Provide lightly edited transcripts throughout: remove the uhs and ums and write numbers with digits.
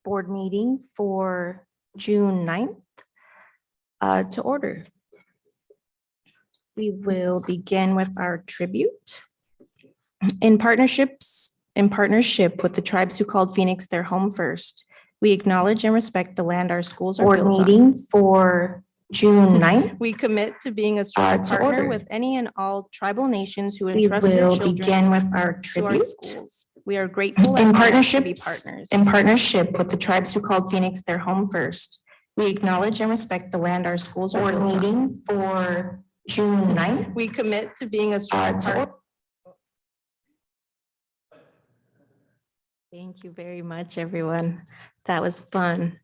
board meeting for June 9th to order. We will begin with our tribute. In partnership with the tribes who called Phoenix their home first, we acknowledge and respect the land our schools are built on. Board meeting for June 9th. We commit to being a strong partner with any and all tribal nations who entrust their children. We will begin with our tribute. To our schools. We are grateful in partnership with the tribes who called Phoenix their home first. We acknowledge and respect the land our schools are built on. Board meeting for June 9th. We commit to being a strong partner. Thank you very much, everyone. That was fun.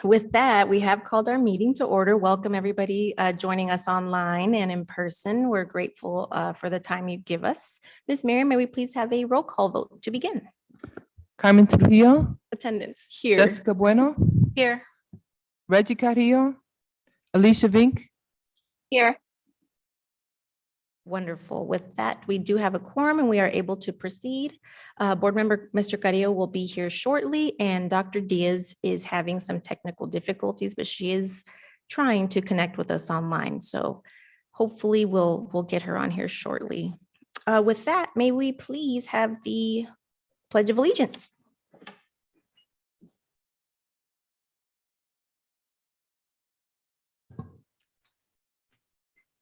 With that, we have called our meeting to order. Welcome, everybody joining us online and in person. We're grateful for the time you give us. Ms. Mary, may we please have a roll call vote to begin? Carmen Trujillo. Attendance here. Jessica Bueno. Here. Reggie Carrillo. Alicia Vink. Here. Wonderful. With that, we do have a quorum and we are able to proceed. Board member Mr. Carrillo will be here shortly, and Dr. Diaz is having some technical difficulties, but she is trying to connect with us online. So hopefully we'll get her on here shortly. With that, may we please have the Pledge of Allegiance.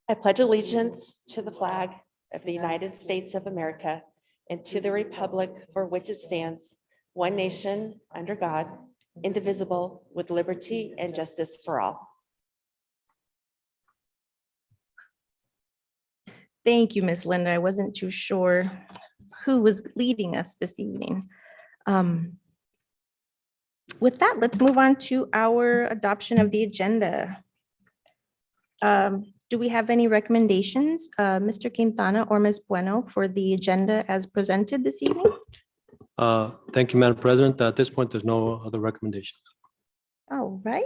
I pledge allegiance to the flag of the United States of America and to the republic for which it stands, one nation, under God, indivisible, with liberty and justice for all. Thank you, Ms. Linda. I wasn't too sure who was leading us this evening. With that, let's move on to our adoption of the agenda. Do we have any recommendations, Mr. Quintana or Ms. Bueno, for the agenda as presented this evening? Thank you, Madam President. At this point, there's no other recommendations. All right.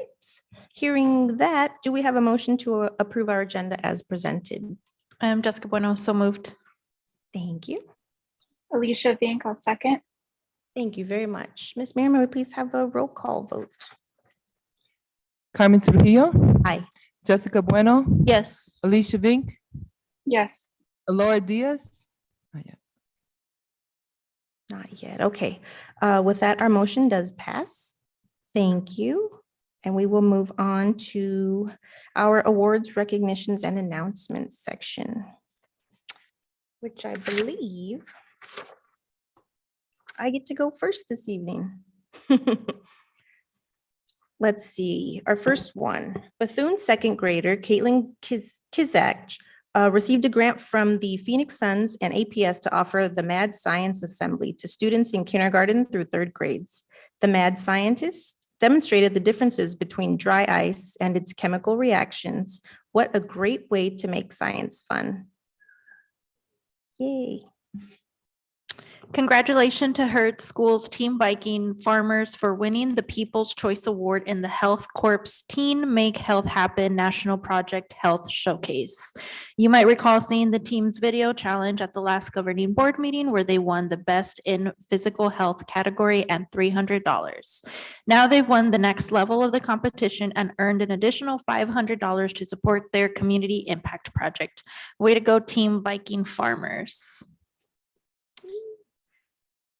Hearing that, do we have a motion to approve our agenda as presented? Jessica Bueno, so moved. Thank you. Alicia Vink, I'll second. Thank you very much. Ms. Mary, may we please have a roll call vote? Carmen Trujillo. Aye. Jessica Bueno. Yes. Alicia Vink. Yes. Laura Diaz. Not yet. Not yet. Okay. With that, our motion does pass. Thank you. And we will move on to our awards, recognitions, and announcements section, which I believe I get to go first this evening. Let's see, our first one, Bethune second grader Caitlin Kizak received a grant from the Phoenix Suns and APS to offer the Mad Science Assembly to students in kindergarten through third grades. The Mad Scientists demonstrated the differences between dry ice and its chemical reactions. What a great way to make science fun. Yay. Congratulations to Herd School's Team Viking Farmers for winning the People's Choice Award in the Health Corps Teen Make Health Happen National Project Health Showcase. You might recall seeing the team's video challenge at the last governing board meeting where they won the Best in Physical Health category and $300. Now they've won the next level of the competition and earned an additional $500 to support their community impact project. Way to go, Team Viking Farmers.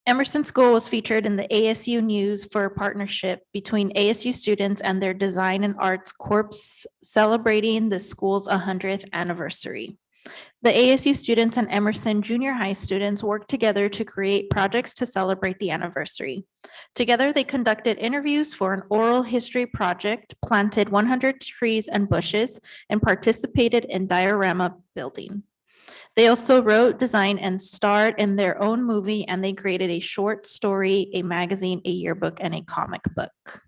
Emerson School was featured in the ASU News for a partnership between ASU students and their Design and Arts Corps celebrating the school's 100th anniversary. The ASU students and Emerson Junior High students worked together to create projects to celebrate the anniversary. Together, they conducted interviews for an oral history project, planted 100 trees and bushes, and participated in diorama building. They also wrote, designed, and starred in their own movie, and they created a short story, a magazine, a yearbook, and a comic book.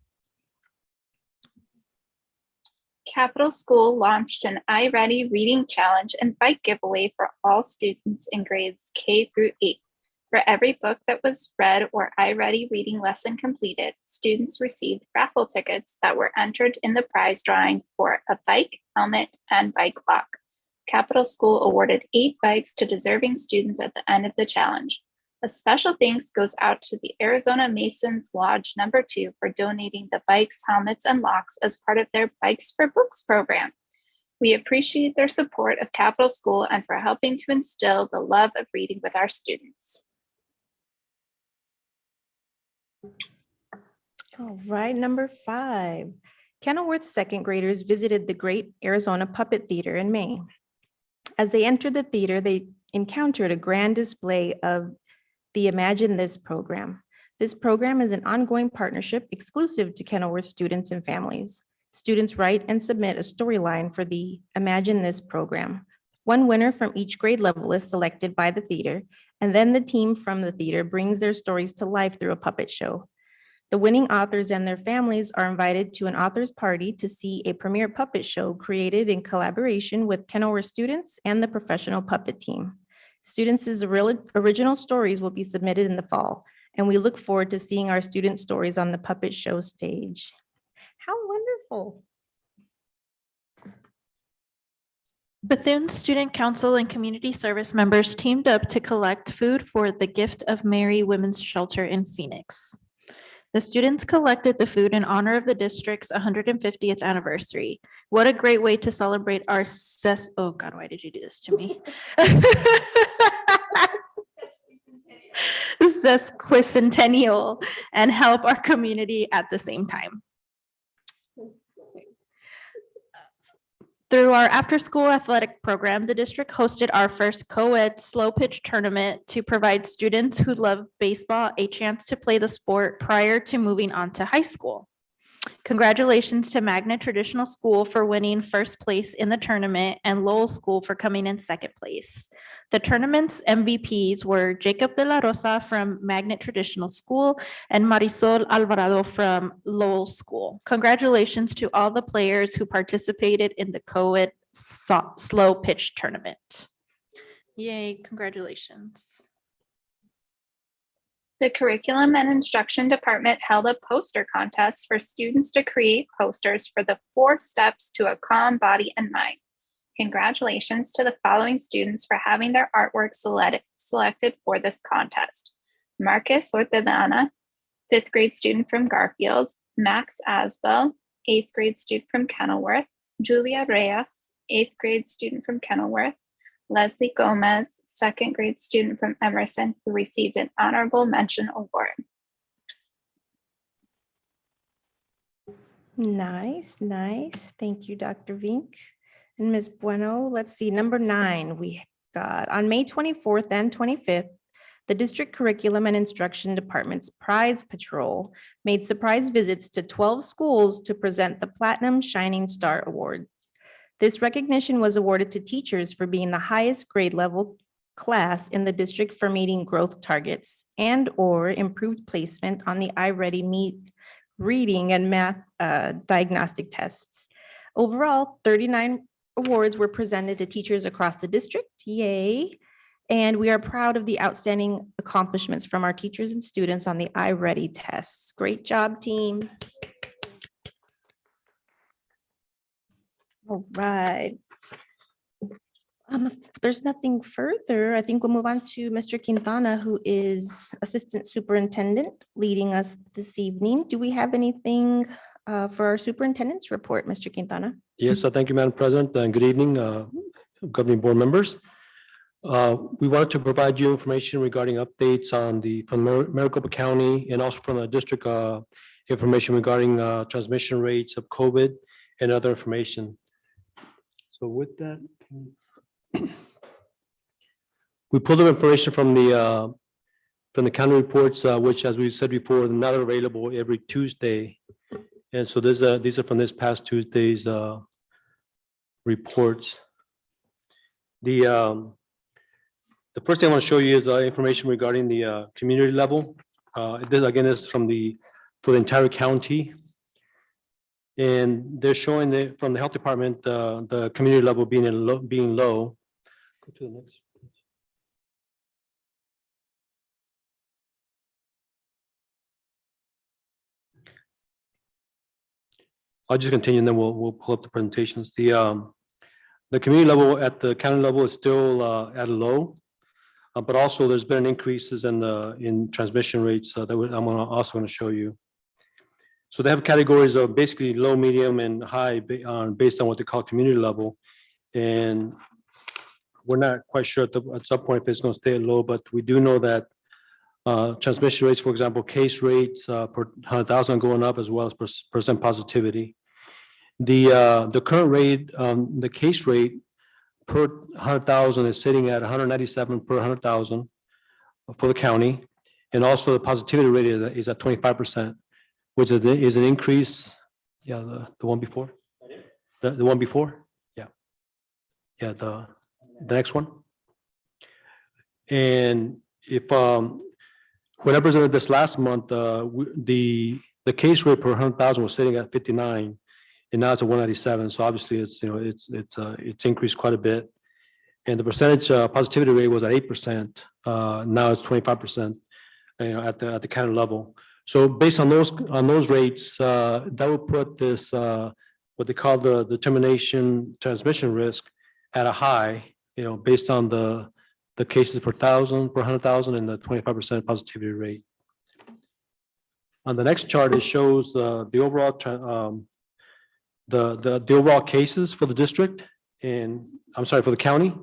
Capital School launched an Iready reading challenge and bike giveaway for all students in grades K through 8. For every book that was read or Iready reading lesson completed, students received raffle tickets that were entered in the prize drawing for a bike, helmet, and bike lock. Capital School awarded 8 bikes to deserving students at the end of the challenge. A special thanks goes out to the Arizona Masons Lodge Number 2 for donating the bikes, helmets, and locks as part of their Bikes for Books program. We appreciate their support of Capital School and for helping to instill the love of reading with our students. All right, number 5. Kenilworth second graders visited the Great Arizona Puppet Theater in May. As they entered the theater, they encountered a grand display of the Imagine This program. This program is an ongoing partnership exclusive to Kenilworth students and families. Students write and submit a storyline for the Imagine This program. One winner from each grade level is selected by the theater, and then the team from the theater brings their stories to life through a puppet show. The winning authors and their families are invited to an author's party to see a premiere puppet show created in collaboration with Kenilworth students and the professional puppet team. Students' original stories will be submitted in the fall, and we look forward to seeing our student stories on the puppet show stage. How wonderful. Bethune Student Council and community service members teamed up to collect food for the Gift of Mary Women's Shelter in Phoenix. The students collected the food in honor of the district's 150th anniversary. What a great way to celebrate our oh God, why did you do this to me? Sesquicentennial and help our community at the same time. Through our after-school athletic program, the district hosted our first co-ed slow pitch tournament to provide students who love baseball a chance to play the sport prior to moving on to high school. Congratulations to Magnet Traditional School for winning first place in the tournament and Lowell School for coming in second place. The tournament's MVPs were Jacob de la Rosa from Magnet Traditional School and Marisol Alvarado from Lowell School. Congratulations to all the players who participated in the co-ed slow pitch tournament. Yay, congratulations. The Curriculum and Instruction Department held a poster contest for students to create posters for the 4 steps to a calm body and mind. Congratulations to the following students for having their artwork selected for this contest. Marcus Ortedana, 5th grade student from Garfield, Max Asbel, 8th grade student from Kenilworth, Julia Reyes, 8th grade student from Kenilworth, Leslie Gomez, 2nd grade student from Emerson, who received an honorable mention award. Nice, nice. Thank you, Dr. Vink. And Ms. Bueno, let's see, number 9, we got on May 24th and 25th, the District Curriculum and Instruction Department's Prize Patrol made surprise visits to 12 schools to present the Platinum Shining Star Awards. This recognition was awarded to teachers for being the highest grade level class in the district for meeting growth targets and/or improved placement on the Iready reading and math diagnostic tests. Overall, 39 awards were presented to teachers across the district. Yay. And we are proud of the outstanding accomplishments from our teachers and students on the Iready tests. Great job, team. All right. If there's nothing further, I think we'll move on to Mr. Quintana, who is Assistant Superintendent leading us this evening. Do we have anything for our superintendent's report, Mr. Quintana? Yes, thank you, Madam President, and good evening, governing board members. We wanted to provide you information regarding updates from Maricopa County and also from the district information regarding transmission rates of COVID and other information. So with that, we pulled the information from the county reports, which, as we said before, are not available every Tuesday. And so these are from this past Tuesday's reports. The first thing I want to show you is information regarding the community level. This again is for the entire county. And they're showing from the health department, the community level being low. Go to the next. I'll just continue and then we'll pull up the presentations. The community level at the county level is still at a low. But also there's been increases in transmission rates that also going to show you. So they have categories of basically low, medium, and high based on what they call community level. And we're not quite sure at some point if it's going to stay low, but we do know that transmission rates, for example, case rates per 100,000 going up, as well as percent positivity. The current rate, the case rate per 100,000 is sitting at 197 per 100,000 for the county. And also the positivity rate is at 25%, which is an increase. Yeah, the one before. The one before. Yeah. Yeah, the next one. And if when I presented this last month, the case rate per 100,000 was sitting at 59, and now it's at 197. So obviously, it's it's increased quite a bit. And the percentage positivity rate was at 8%. Now it's 25%. At the county level. So based on those rates, that would put this what they call the determination transmission risk at a high. Based on the cases per 100,000 and the 25% positivity rate. On the next chart, it shows the overall the overall cases for the district, and I'm sorry, for the county.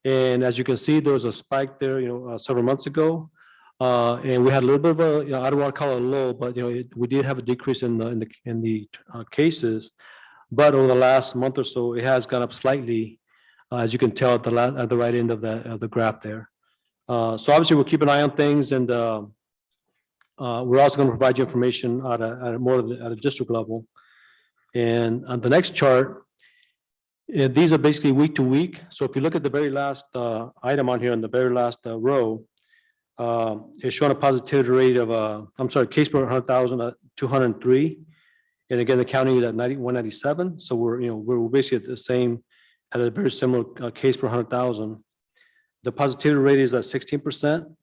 And as you can see, there was a spike there, several months ago, and we had a little bit of a, I don't want to call it a low, but we did have a decrease in the cases, but over the last month or so, it has gone up slightly, as you can tell at the right end of the graph there. So obviously, we'll keep an eye on things, and we're also going to provide you information at a district level. And on the next chart, these are basically week to week. So if you look at the very last item on here in the very last row, it's showing a positivity rate of, case per 100,000 at 203. And again, the county is at 197. So we're basically at the same, at a very similar case per 100,000. The positivity rate is at 16%.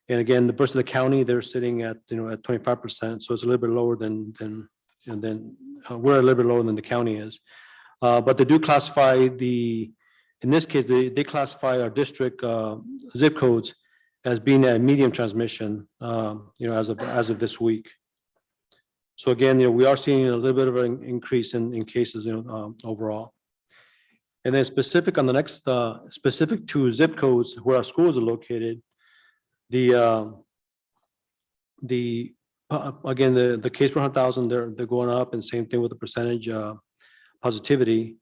And again, the versus the county, they're sitting at, at 25%. So it's a little bit lower than we're a little bit lower than the county is. But they do classify in this case, they classify our district zip codes as being a medium transmission, as of this week. So again, we are seeing a little bit of an increase in cases, overall. And then specific on the next, specific to zip codes where our schools are located, again, the case per 100,000, they're going up, and same thing with the percentage positivity.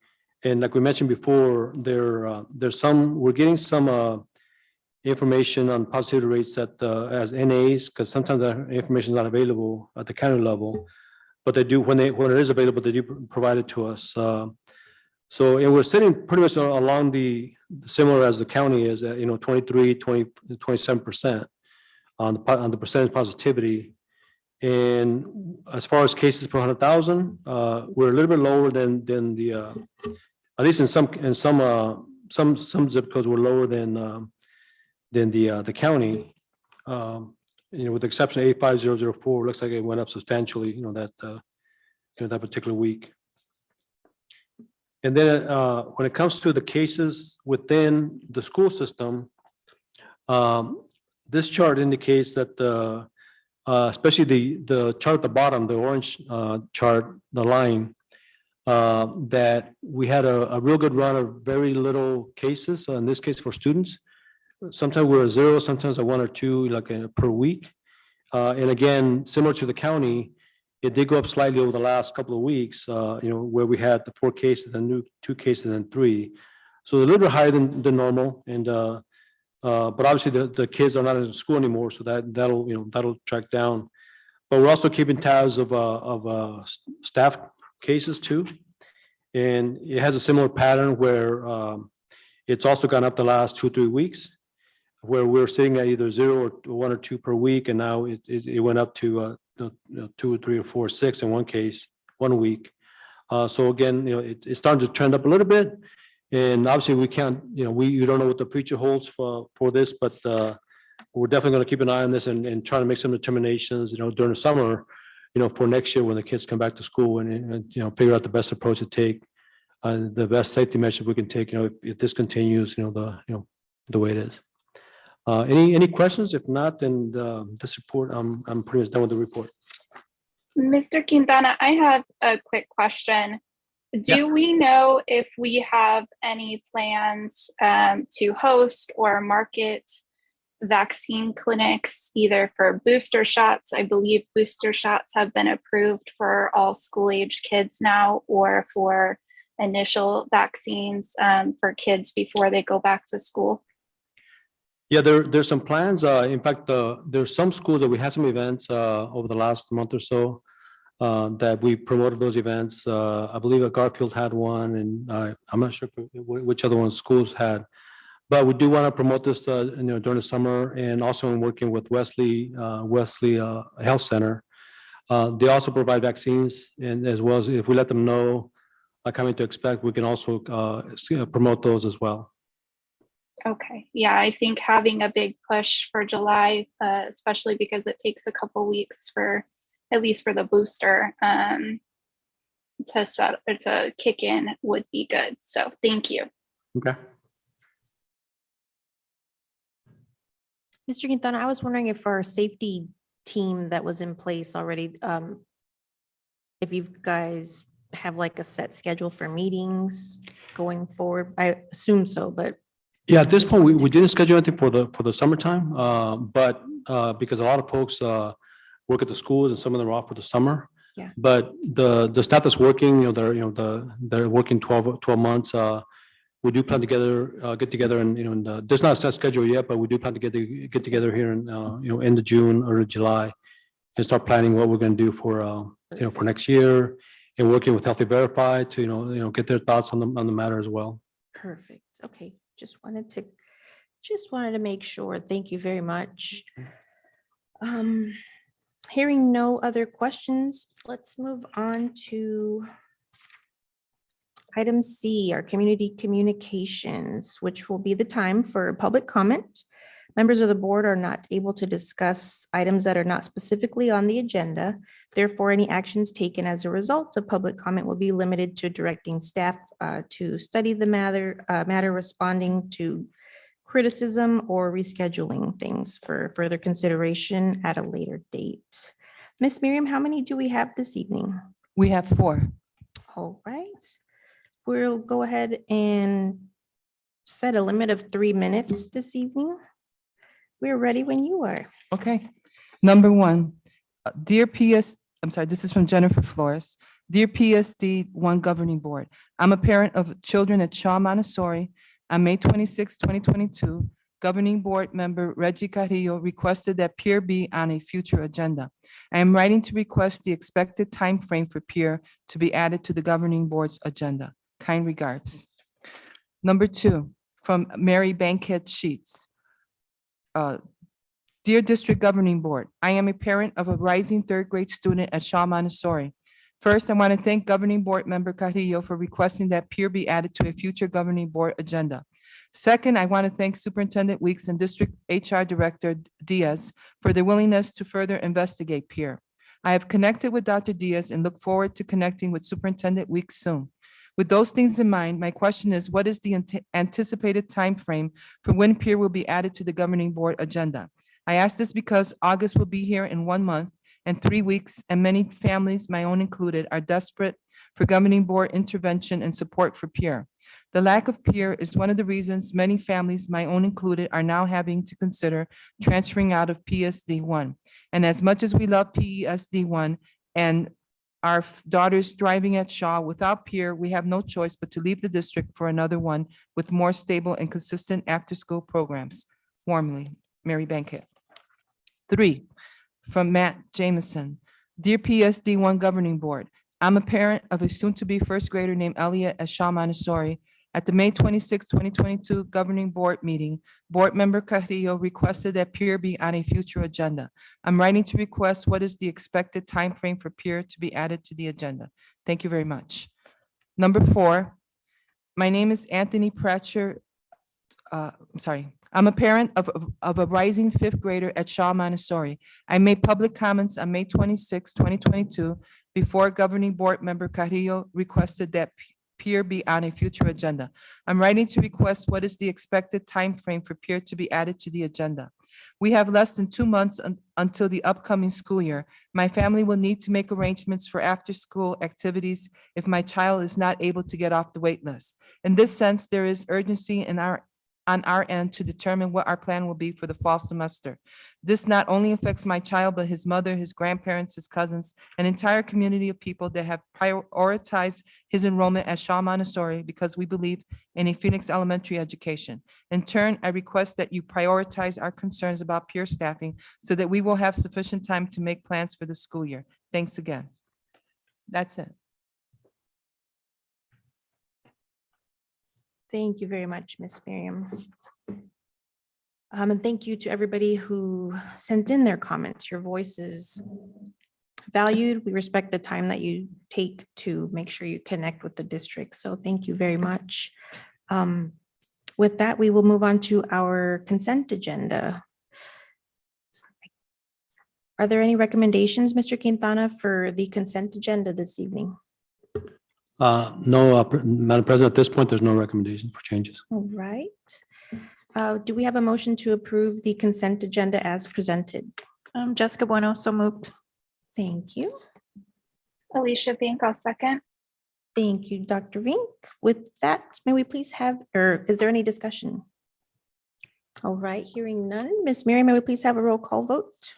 And like we mentioned before, we're getting some information on positivity rates that as NAs, because sometimes that information is not available at the county level, but they do when it is available, they do provide it to us. So, and we're sitting pretty much along the similar as the county is at 27% on the percentage positivity. And as far as cases per 100,000, we're a little bit lower than the at least in some zip codes we're lower than the county. With the exception of 85004, looks like it went up substantially. That particular week. And then when it comes to the cases within the school system, this chart indicates that especially the chart at the bottom, the orange chart, the line, that we had a real good run of very little cases. So in this case for students, sometimes we're at 0, sometimes at 1 or 2, like per week. And again, similar to the county, it did go up slightly over the last couple of weeks, where we had the 4 cases, and new 2 cases, and 3. So a little bit higher than normal. And but obviously the kids are not in school anymore, so that'll track down. But we're also keeping tabs of staff cases too, and it has a similar pattern where it's also gone up the last 2-3 weeks, where we're sitting at either 0 or 1 or 2 per week, and now it went up to 2 or 3 or 4 or 6 in one case, 1 week. So again, it's starting to trend up a little bit. And obviously we can't, we don't know what the future holds for this, but we're definitely going to keep an eye on this and try to make some determinations, during the summer, for next year when the kids come back to school, and figure out the best approach to take, the best safety measures we can take, if this continues, the way it is. Any questions? If not, then this report, I'm pretty much done with the report. Mr. Quintana, I have a quick question. Do we know if we have any plans to host or market vaccine clinics, either for booster shots? I believe booster shots have been approved for all school-age kids now, or for initial vaccines for kids before they go back to school. Yeah, there's some plans. In fact, there's some schools that we had some events over the last month or so that we promoted those events. I believe Garfield had one, and I'm not sure which other ones schools had. But we do want to promote this, during the summer, and also in working with Wesley Health Center. They also provide vaccines, and as well as if we let them know coming to expect, we can also promote those as well. Okay, yeah, I think having a big push for July, especially because it takes a couple weeks for, at least for the booster, to kick in would be good. So thank you. Okay. Mr. Quintana, I was wondering if our safety team that was in place already, if you guys have like a set schedule for meetings going forward. I assume so, but. Yeah, at this point, we didn't schedule anything for the summertime, but because a lot of folks work at the schools and some of them are off for the summer. Yeah. But the staff that's working, they're working 12 months. We do plan together, get together, and there's not a set schedule yet, but we do plan to get together here in end of June or July, and start planning what we're going to do for for next year, and working with Healthy Verify to get their thoughts on the matter as well. Perfect. Okay. Just wanted to make sure. Thank you very much. Hearing no other questions, let's move on to item C, our community communications, which will be the time for public comment. Members of the board are not able to discuss items that are not specifically on the agenda. Therefore, any actions taken as a result of public comment will be limited to directing staff to study the matter, responding to criticism, or rescheduling things for further consideration at a later date. Ms. Miriam, how many do we have this evening? We have 4. All right. We'll go ahead and set a limit of 3 minutes this evening. We're ready when you are. Okay. Number 1, dear I'm sorry, this is from Jennifer Flores. Dear PSD 1 Governing Board, I'm a parent of children at Shaw Montessori. On May 26, 2022, Governing Board member Reggie Carrillo requested that peer be on a future agenda. I am writing to request the expected time frame for peer to be added to the Governing Board's agenda. Kind regards. Number 2, from Mary Bankhead Sheets. Dear District Governing Board, I am a parent of a rising 3rd grade student at Shaw Montessori. First, I want to thank Governing Board member Carrillo for requesting that peer be added to a future Governing Board agenda. Second, I want to thank Superintendent Weeks and District HR Director Diaz for their willingness to further investigate peer. I have connected with Dr. Diaz and look forward to connecting with Superintendent Weeks soon. With those things in mind, my question is, what is the anticipated timeframe for when peer will be added to the Governing Board agenda? I ask this because August will be here in 1 month and 3 weeks, and many families, my own included, are desperate for Governing Board intervention and support for peer. The lack of peer is one of the reasons many families, my own included, are now having to consider transferring out of PSD 1. And as much as we love PSD 1 and our daughters thriving at Shaw, without peer, we have no choice but to leave the district for another one with more stable and consistent after-school programs. Warmly, Mary Bankhead. 3, from Matt Jameson. Dear PSD 1 Governing Board, I'm a parent of a soon-to-be 1st grader named Elliot at Shaw Montessori. At the May 26, 2022 Governing Board meeting, Board Member Carrillo requested that peer be on a future agenda. I'm writing to request what is the expected timeframe for peer to be added to the agenda. Thank you very much. Number 4, my name is Anthony Pratcher. I'm a parent of a rising 5th grader at Shaw Montessori. I made public comments on May 26, 2022, before Governing Board Member Carrillo requested that peer be on a future agenda. I'm writing to request what is the expected time frame for peer to be added to the agenda. We have less than 2 months until the upcoming school year. My family will need to make arrangements for after-school activities if my child is not able to get off the wait list. In this sense, there is urgency on our end to determine what our plan will be for the fall semester. This not only affects my child, but his mother, his grandparents, his cousins, an entire community of people that have prioritized his enrollment at Shaw Montessori because we believe in a Phoenix elementary education. In turn, I request that you prioritize our concerns about peer staffing so that we will have sufficient time to make plans for the school year. Thanks again. That's it. Thank you very much, Miss Miriam. And thank you to everybody who sent in their comments. Your voice is valued. We respect the time that you take to make sure you connect with the district. So thank you very much. With that, we will move on to our consent agenda. Are there any recommendations, Mr. Quintana, for the consent agenda this evening? No, Madam President, at this point, there's no recommendation for changes. All right. Do we have a motion to approve the consent agenda as presented? Jessica Bueno, so moved. Thank you. Alicia Pink, I'll second. Thank you, Dr. Vink. With that, may we please have, or is there any discussion? All right, hearing none. Ms. Miriam, may we please have a roll call vote?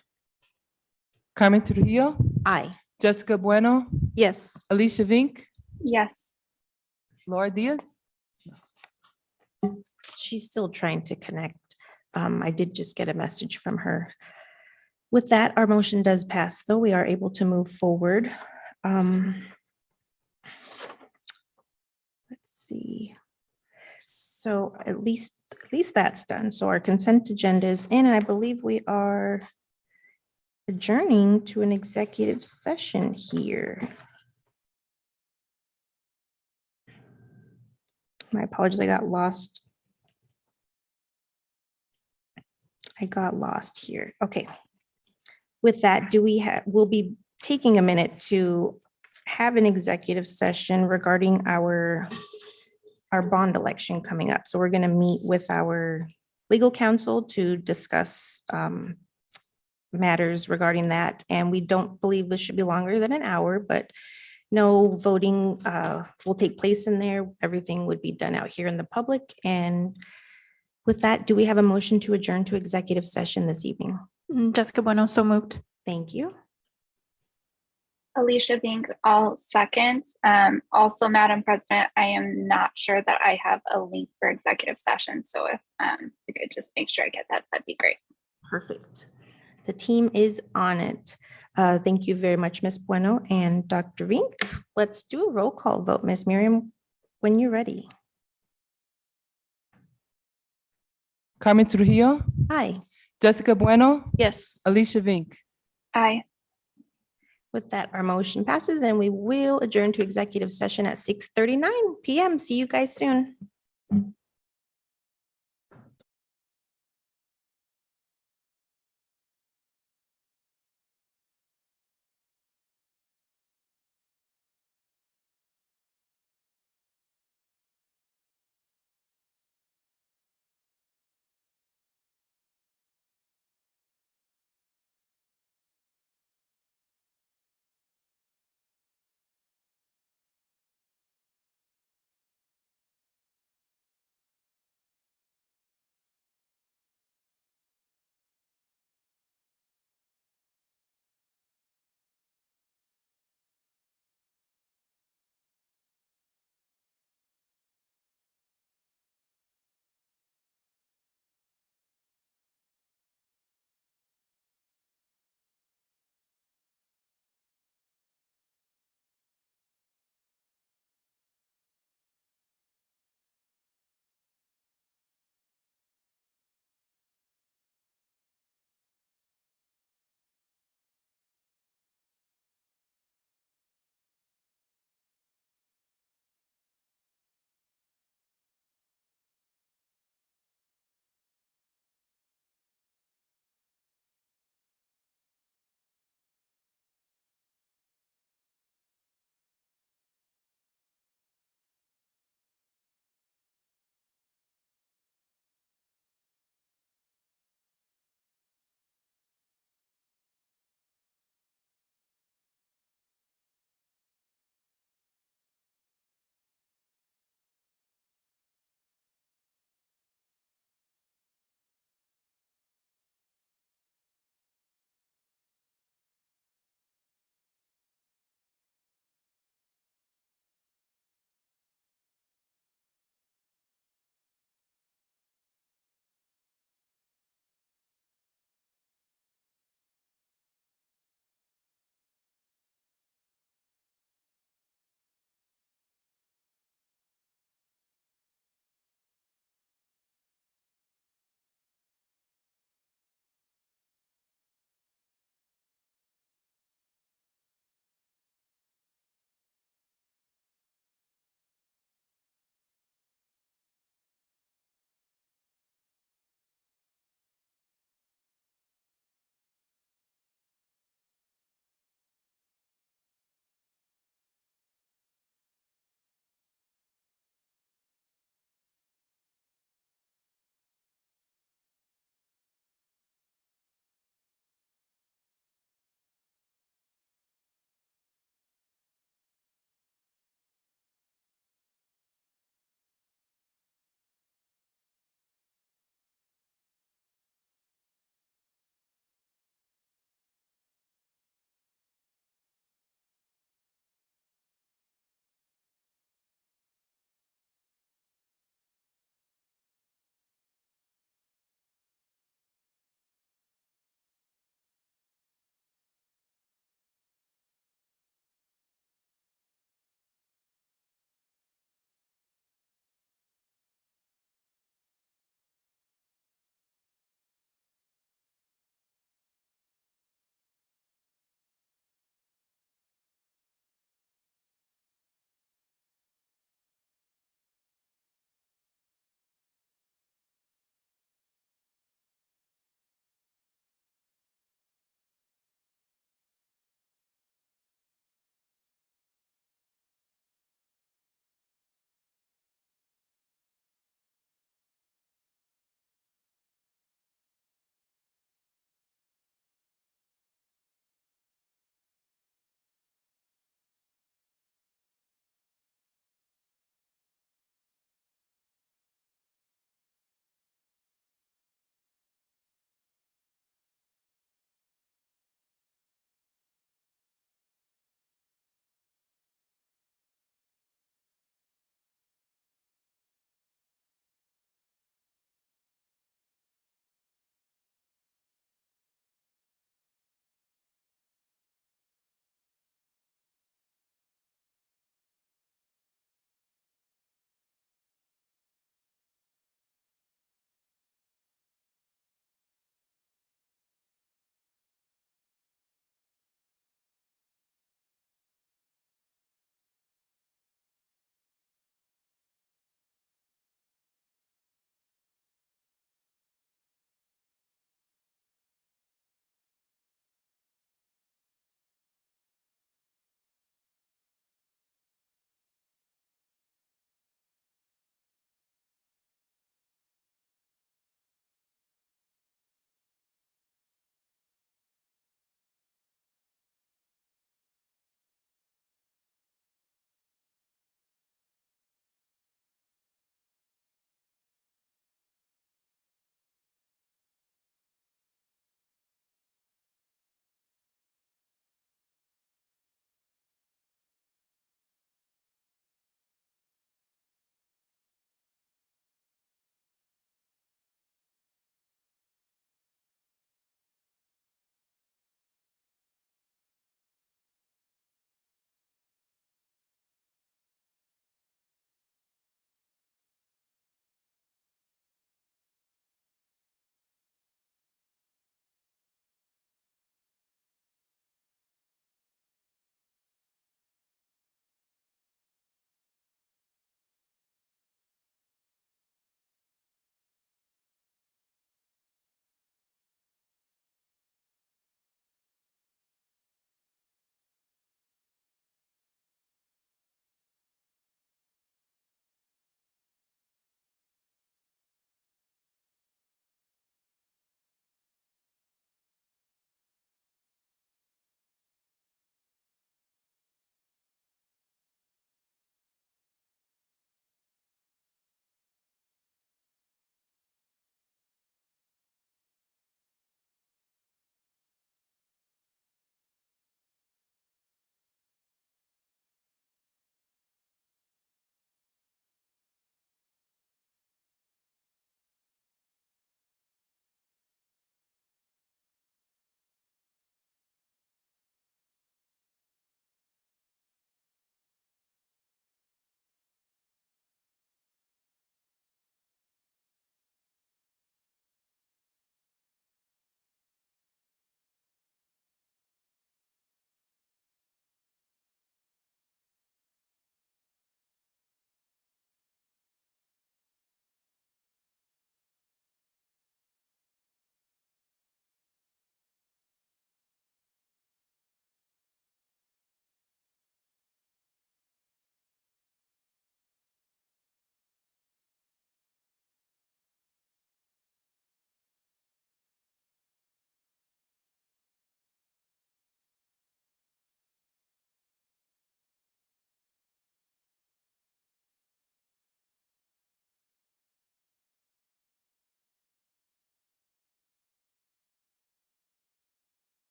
Carmen Trujillo, Aye. Jessica Bueno, Yes. Alicia Vink, Yes. Laura Diaz. She's still trying to connect. I did just get a message from her. With that, our motion does pass, though. We are able to move forward. Let's see. So at least that's done. So our consent agenda is in, and I believe we are adjourning to an executive session here. My apologies, I got lost here. Okay. With that, we'll be taking a minute to have an executive session regarding our bond election coming up. So we're going to meet with our legal counsel to discuss matters regarding that. And we don't believe this should be longer than an hour, but no voting will take place in there. Everything would be done out here in the public. And with that, do we have a motion to adjourn to executive session this evening? Jessica Bueno, so moved. Thank you. Alicia Pink, I'll second. Also, Madam President, I am not sure that I have a link for executive session. So if you could just make sure I get that, that'd be great. Perfect. The team is on it. Thank you very much, Ms. Bueno and Dr. Vink. Let's do a roll call vote, Ms. Miriam, when you're ready. Carmen Trujillo, Hi. Jessica Bueno, Yes. Alicia Vink. Aye. With that, our motion passes and we will adjourn to executive session at 6:39 p.m. See you guys soon.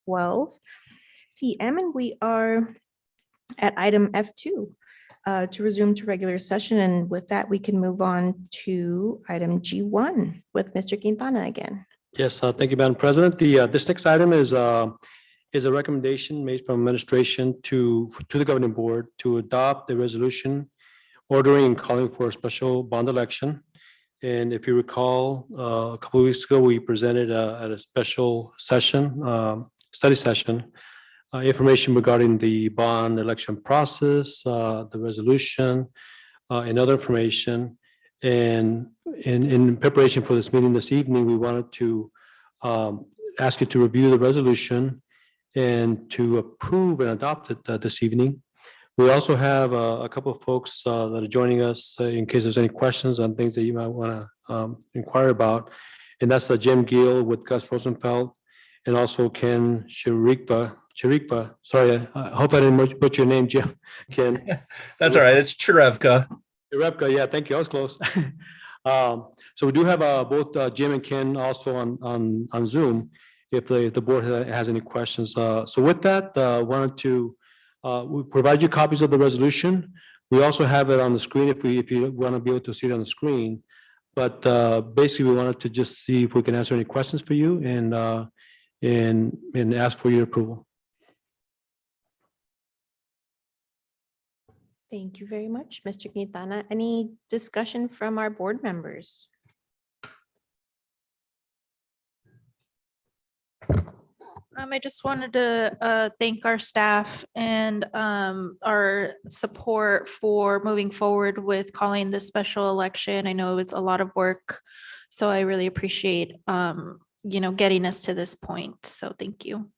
12 p.m. And we are at item F2 to resume to regular session. And with that, we can move on to item G1 with Mr. Quintana again. Yes, thank you, Madam President. This next item is a recommendation made from administration to the governing board to adopt a resolution ordering and calling for a special bond election. And if you recall, a couple of weeks ago, we presented at a special session, study session, information regarding the bond election process, the resolution, and other information. And in preparation for this meeting this evening, we wanted to ask you to review the resolution and to approve and adopt it this evening. We also have a couple of folks that are joining us in case there's any questions on things that you might want to inquire about. And that's Jim Gill with Gus Rosenfeld and also Ken Chirikpa. Sorry, I hope I didn't butcher your name, Jim. Ken. That's all right. It's Cherevka. Chirikpa, yeah, thank you. I was close. So we do have both Jim and Ken also on Zoom if the board has any questions. So with that, wanted to we provide you copies of the resolution. We also have it on the screen if you want to be able to see it on the screen. But basically, we wanted to just see if we can answer any questions for you and ask for your approval. Thank you very much, Mr. Quintana. Any discussion from our board members? I just wanted to thank our staff and our support for moving forward with calling this special election. I know it was a lot of work, so I really appreciate getting us to this point. So thank you.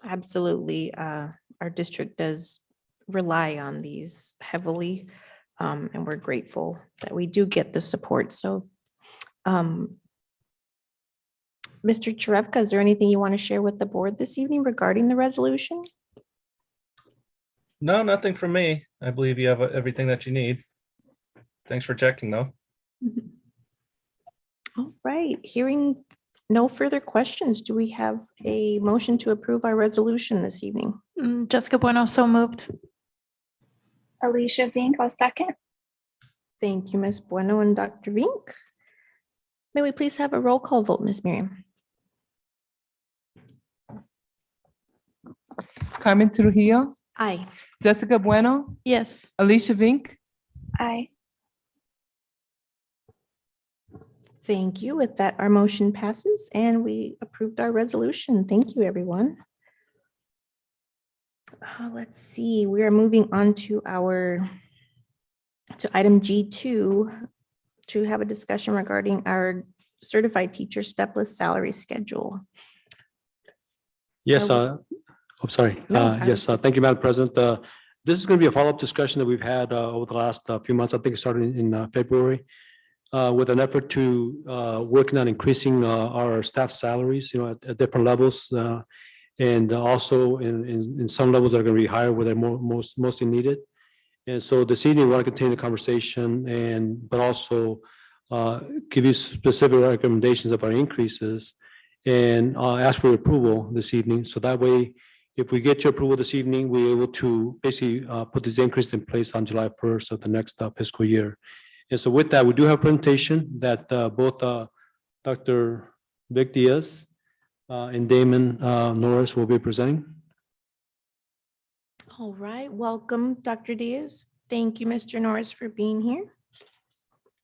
Absolutely. Our district does rely on these heavily, and we're grateful that we do get the support. So Mr. Cherevka, is there anything you want to share with the board this evening regarding the resolution? No, nothing from me. I believe you have everything that you need. Thanks for checking, though. All right, hearing no further questions, do we have a motion to approve our resolution this evening? Jessica Bueno, so moved. Alicia Vink, I'll second. Thank you, Ms. Bueno and Dr. Vink. May we please have a roll call vote, Ms. Miriam? Carmen Trujillo, Aye. Jessica Bueno, Yes. Alicia Vink, Aye. Thank you. With that, our motion passes and we approved our resolution. Thank you, everyone. Let's see, we are moving on to item G2 to have a discussion regarding our certified teacher stepless salary schedule. Yes, Are I'm sorry. No, I was Yes, just- thank you, Madam President. This is going to be a follow-up discussion that we've had over the last few months. I think it started in February with an effort to working on increasing our staff salaries, at different levels. And also in some levels that are going to be higher where they're mostly needed. And so this evening, we want to continue the conversation but also give you specific recommendations of our increases and ask for your approval this evening. So that way, if we get your approval this evening, we're able to basically put this increase in place on July 1st of the next fiscal year. And so with that, we do have a presentation that both Dr. Vic Diaz and Damon Norris will be presenting. All right, welcome, Dr. Diaz. Thank you, Mr. Norris, for being here.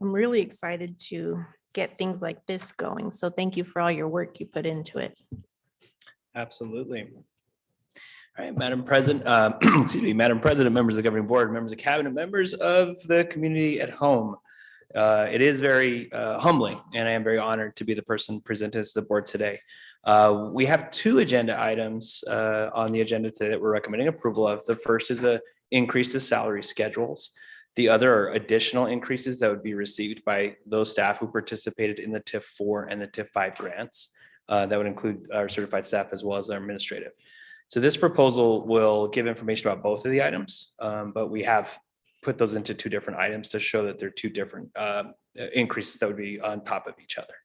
I'm really excited to get things like this going. So thank you for all your work you put into it. Absolutely. All right, Madam President, excuse me, Madam President, members of the governing board, members of cabinet, members of the community at home. It is very humbling, and I am very honored to be the person presenting to the board today. We have two agenda items on the agenda today that we're recommending approval of. The first is a increase to salary schedules. The other are additional increases that would be received by those staff who participated in the TIF 4 and the TIF 5 grants. That would include our certified staff as well as our administrative. So this proposal will give information about both of the items, but we have put those into two different items to show that they're two different increases that would be on top of each other.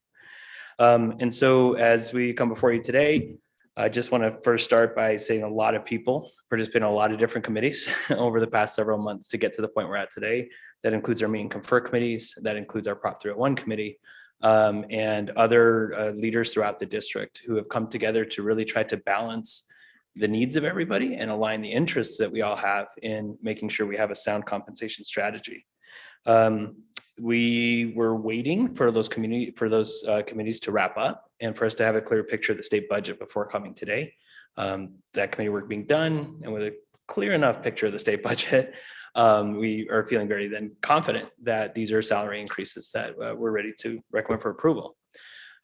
And so as we come before you today, I just want to first start by saying a lot of people participate in a lot of different committees over the past several months to get to the point we're at today. That includes our meet and confer committees, that includes our Prop 301 committee, and other leaders throughout the district who have come together to really try to balance the needs of everybody and align the interests that we all have in making sure we have a sound compensation strategy. We were waiting for those committees to wrap up and for us to have a clear picture of the state budget before coming today. That committee work being done, and with a clear enough picture of the state budget, we are feeling very then confident that these are salary increases that we're ready to recommend for approval.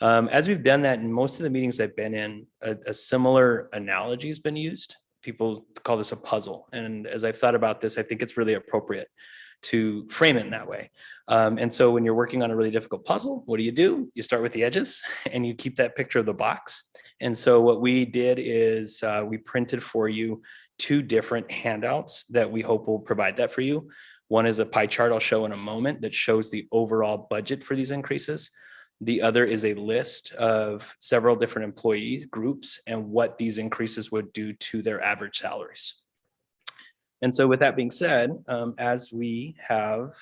As we've done that in most of the meetings I've been in, a similar analogy has been used. People call this a puzzle. And as I've thought about this, I think it's really appropriate to frame it in that way. And so when you're working on a really difficult puzzle, what do? You start with the edges and you keep that picture of the box. And so what we did is we printed for you two different handouts that we hope will provide that for you. One is a pie chart I'll show in a moment that shows the overall budget for these increases. The other is a list of several different employee groups and what these increases would do to their average salaries. And so with that being said, as we have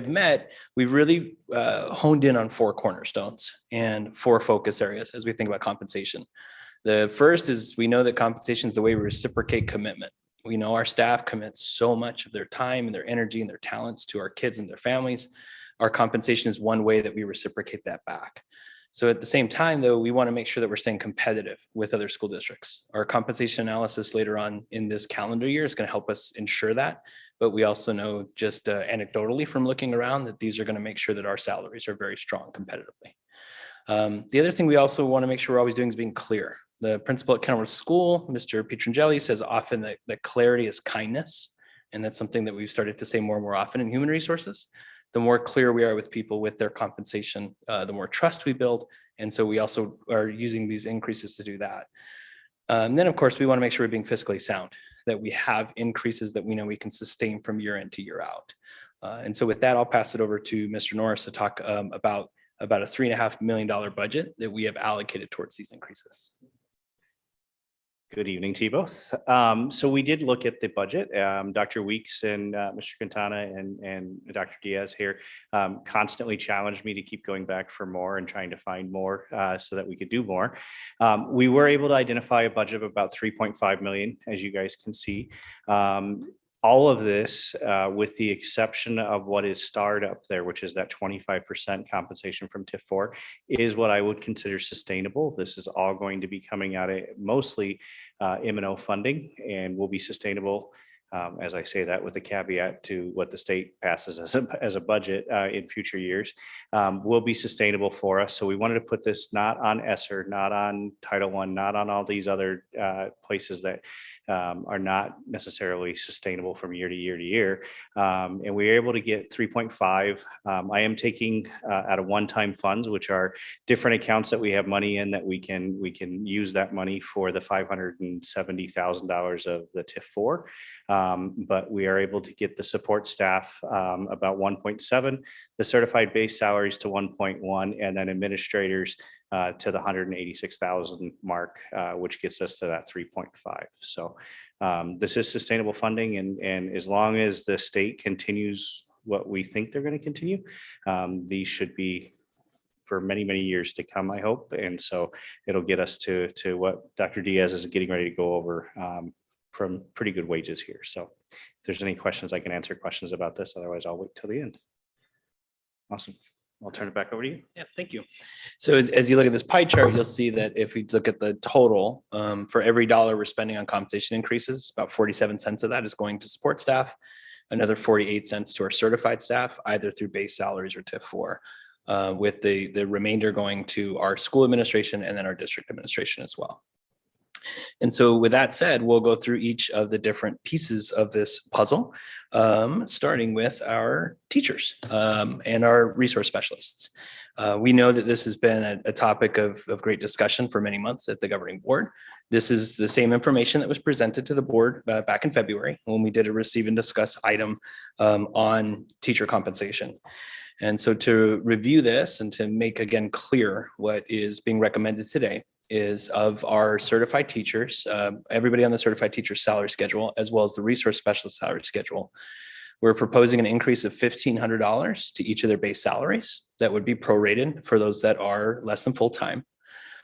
met, we've really honed in on 4 cornerstones and 4 focus areas as we think about compensation. The first is we know that compensation is the way we reciprocate commitment. We know our staff commits so much of their time and their energy and their talents to our kids and their families. Our compensation is one way that we reciprocate that back. So at the same time, though, we want to make sure that we're staying competitive with other school districts. Our compensation analysis later on in this calendar year is going to help us ensure that. But we also know just anecdotally from looking around that these are going to make sure that our salaries are very strong competitively. The other thing we also want to make sure we're always doing is being clear. The principal at Kenilworth School, Mr. Pietrangeli, says often that clarity is kindness. And that's something that we've started to say more and more often in human resources. The more clear we are with people with their compensation, the more trust we build. And so we also are using these increases to do that. And then, of course, we want to make sure we're being fiscally sound, that we have increases that we know we can sustain from year in to year out. And so with that, I'll pass it over to Mr. Norris to talk about a $3.5 million budget that we have allocated towards these increases. Good evening to you both. So we did look at the budget. Dr. Weeks and Mr. Quintana and Dr. Diaz here constantly challenged me to keep going back for more and trying to find more so that we could do more. We were able to identify a budget of about 3.5 million, as you guys can see. All of this, with the exception of what is starred up there, which is that 25% compensation from TIF 4, is what I would consider sustainable. This is all going to be coming out of mostly M&O funding and will be sustainable. As I say that with a caveat to what the state passes as a budget in future years, will be sustainable for us. So we wanted to put this not on ESSER, not on Title I, not on all these other places that are not necessarily sustainable from year to year to year. And we were able to get 3.5. I am taking out of one-time funds, which are different accounts that we have money in that we can use that money for the $570,000 of the TIF 4. But we are able to get the support staff about 1.7, the certified base salaries to 1.1, and then administrators to the 186,000 mark, which gets us to that 3.5. So this is sustainable funding, and as long as the state continues what we think they're going to continue, these should be for many, many years to come, I hope. And so it'll get us to what Dr. Diaz is getting ready to go over from pretty good wages here. So if there's any questions, I can answer questions about this. Otherwise, I'll wait till the end. Awesome. I'll turn it back over to you. Yeah, thank you. So as you look at this pie chart, you'll see that if we look at the total, for every dollar we're spending on compensation increases, about 47 cents of that is going to support staff, another 48 cents to our certified staff, either through base salaries or TIF 4, with the remainder going to our school administration and then our district administration as well. And so with that said, we'll go through each of the different pieces of this puzzle, starting with our teachers and our resource specialists. We know that this has been a topic of great discussion for many months at the governing board. This is the same information that was presented to the board back in February when we did a receive and discuss item on teacher compensation. And so to review this and to make again clear what is being recommended today is of our certified teachers, everybody on the certified teacher salary schedule, as well as the resource specialist salary schedule. We're proposing an increase of $1,500 to each of their base salaries. That would be prorated for those that are less than full-time.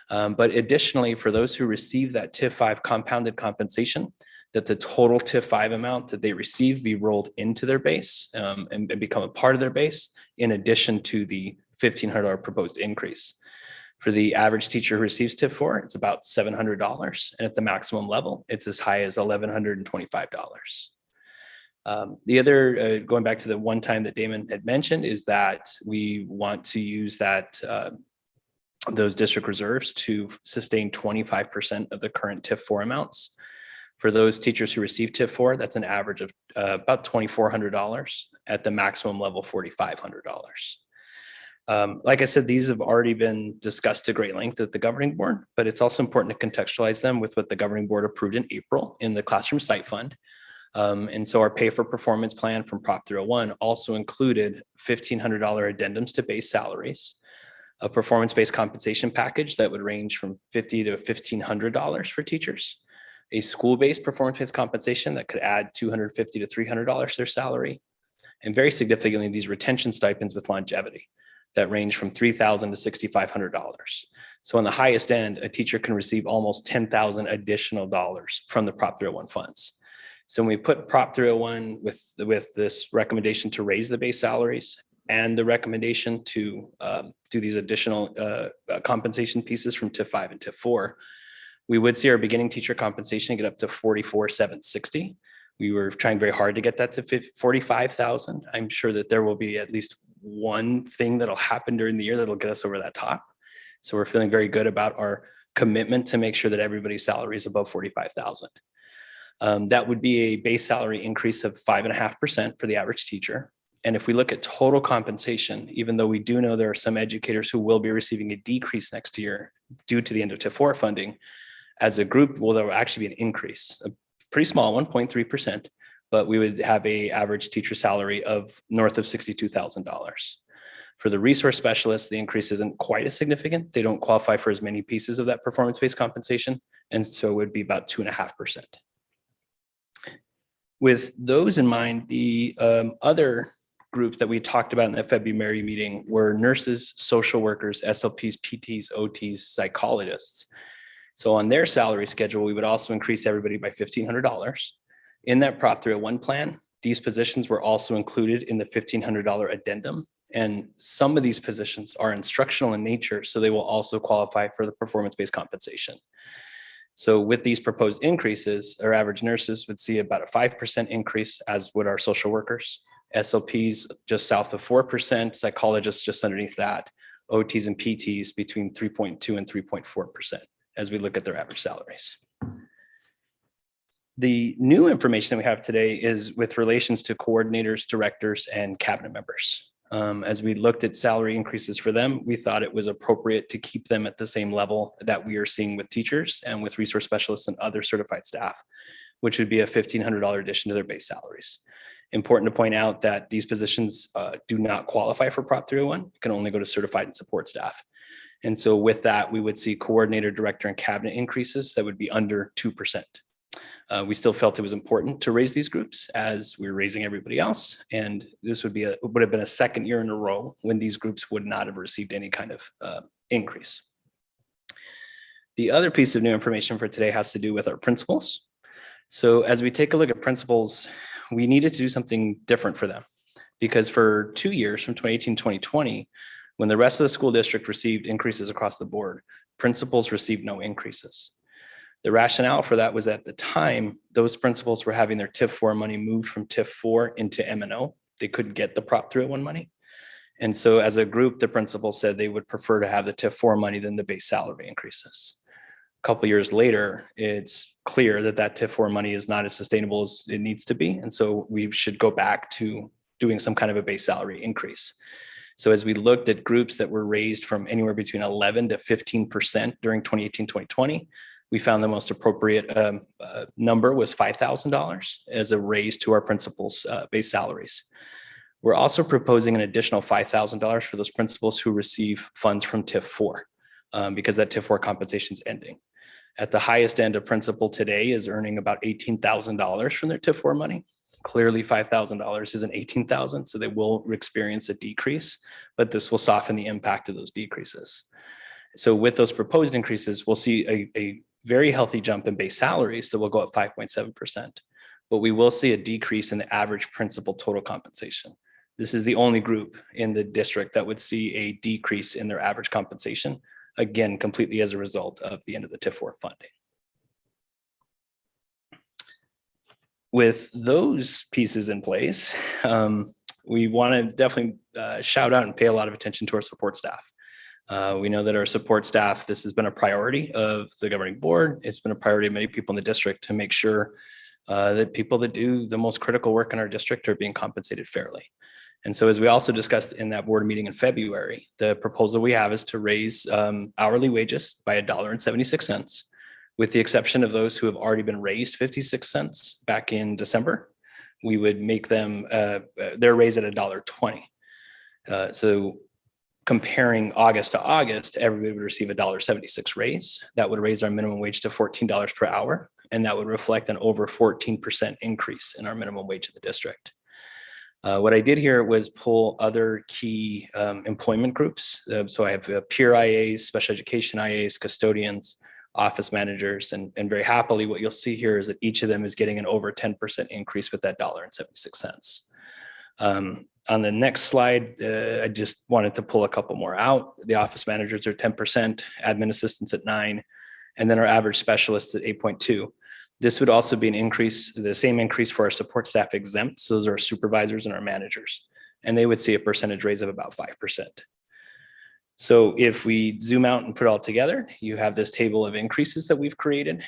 But additionally, for those who receive that TIF 5 compounded compensation, that the total TIF 5 amount that they receive be rolled into their base and become a part of their base, in addition to the $1,500 proposed increase. For the average teacher who receives TIF 4, it's about $700. And at the maximum level, it's as high as $1,125. The other, going back to the one time that Damon had mentioned, is that we want to use that those district reserves to sustain 25% of the current TIF 4 amounts. For those teachers who receive TIF 4, that's an average of about $2,400, at the maximum level $4,500. Like I said, these have already been discussed to great length at the governing board, but it's also important to contextualize them with what the governing board approved in April in the Classroom Site Fund. And so our pay for performance plan from Prop 301 also included $1,500 addendums to base salaries, a performance-based compensation package that would range from $50 to $1,500 for teachers, a school-based performance-based compensation that could add $250 to $300 to their salary, and very significantly, these retention stipends with longevity that range from $3,000 to $6,500. So on the highest end, a teacher can receive almost $10,000 additional dollars from the Prop 301 funds. So when we put Prop 301 with this recommendation to raise the base salaries and the recommendation to do these additional compensation pieces from TIF 5 and TIF 4, we would see our beginning teacher compensation get up to $44,760. We were trying very hard to get that to $45,000. I'm sure that there will be at least one thing that'll happen during the year that'll get us over that top. So we're feeling very good about our commitment to make sure that everybody's salary is above $45,000. That would be a base salary increase of 5.5% for the average teacher. And if we look at total compensation, even though we do know there are some educators who will be receiving a decrease next year due to the end of TIF 4 funding, as a group, well, there will actually be an increase, a pretty small 1.3%, but we would have a average teacher salary of north of $62,000. For the resource specialists, the increase isn't quite as significant. They don't qualify for as many pieces of that performance-based compensation, and so it would be about 2.5%. With those in mind, the other groups that we talked about in the February meeting were nurses, social workers, SLPs, PTs, OTs, psychologists. So on their salary schedule, we would also increase everybody by $1,500. In that Prop 301 plan, these positions were also included in the $1,500 addendum. And some of these positions are instructional in nature, so they will also qualify for the performance-based compensation. So with these proposed increases, our average nurses would see about a 5% increase, as would our social workers. SLPs just south of 4%, psychologists just underneath that, OTs and PTs between 3.2 and 3.4% as we look at their average salaries. The new information that we have today is with relations to coordinators, directors, and cabinet members. As we looked at salary increases for them, we thought it was appropriate to keep them at the same level that we are seeing with teachers and with resource specialists and other certified staff, which would be a $1,500 addition to their base salaries. Important to point out that these positions do not qualify for Prop 301, can only go to certified and support staff. And so with that, we would see coordinator, director, and cabinet increases that would be under 2%. We still felt it was important to raise these groups as we're raising everybody else. And this would have been a second year in a row when these groups would not have received any kind of increase. The other piece of new information for today has to do with our principals. So as we take a look at principals, we needed to do something different for them, because for 2 years, from 2018 to 2020, when the rest of the school district received increases across the board, principals received no increases. The rationale for that was at the time, those principals were having their TIF 4 money moved from TIF 4 into M&O. They couldn't get the Prop 301 money. And so as a group, the principals said they would prefer to have the TIF 4 money than the base salary increases. A couple of years later, it's clear that that TIF 4 money is not as sustainable as it needs to be. And so we should go back to doing some kind of a base salary increase. So as we looked at groups that were raised from anywhere between 11 to 15% during 2018, 2020, we found the most appropriate number was $5,000 as a raise to our principals' base salaries. We're also proposing an additional $5,000 for those principals who receive funds from TIF 4 because that TIF 4 compensation is ending. At the highest end, a principal today is earning about $18,000 from their TIF 4 money. Clearly $5,000 isn't $18,000, so they will experience a decrease, but this will soften the impact of those decreases. So with those proposed increases, we'll see a very healthy jump in base salaries that will go up 5.7%, but we will see a decrease in the average principal total compensation. This is the only group in the district that would see a decrease in their average compensation, again, completely as a result of the end of the TIF 4 funding. With those pieces in place, we want to definitely shout out and pay a lot of attention to our support staff. We know that our support staff, this has been a priority of the governing board. It's been a priority of many people in the district to make sure that people that do the most critical work in our district are being compensated fairly. And so as we also discussed in that board meeting in February, the proposal we have is to raise hourly wages by $1.76, with the exception of those who have already been raised 56 cents back in December. We would make them their raise at $1.20. So comparing August to August, everybody would receive a $1.76 raise. That would raise our minimum wage to $14 per hour, and that would reflect an over 14% increase in our minimum wage in the district. What I did here was pull other key employment groups. So I have peer IAs, special education IAs, custodians, office managers, and very happily what you'll see here is that each of them is getting an over 10% increase with that $1.76. On the next slide, I just wanted to pull a couple more out. The office managers are 10%, admin assistants at 9%, and then our average specialists at 8.2%. This would also be an increase, the same increase for our support staff exempt. So those are our supervisors and our managers, and they would see a percentage raise of about 5%. So if we zoom out and put it all together, you have this table of increases that we've created.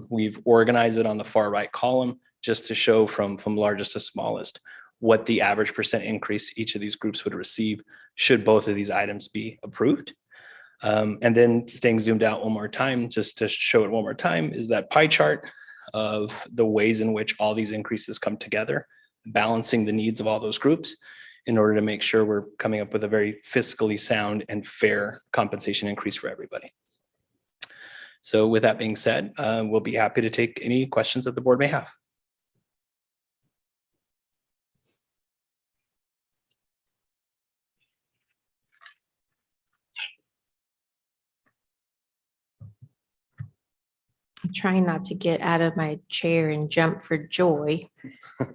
We've organized it on the far right column just to show from largest to smallest what the average percent increase each of these groups would receive should both of these items be approved. And then staying zoomed out one more time, just to show it one more time, is that pie chart of the ways in which all these increases come together, balancing the needs of all those groups in order to make sure we're coming up with a very fiscally sound and fair compensation increase for everybody. So with that being said, we'll be happy to take any questions that the board may have. I'm trying not to get out of my chair and jump for joy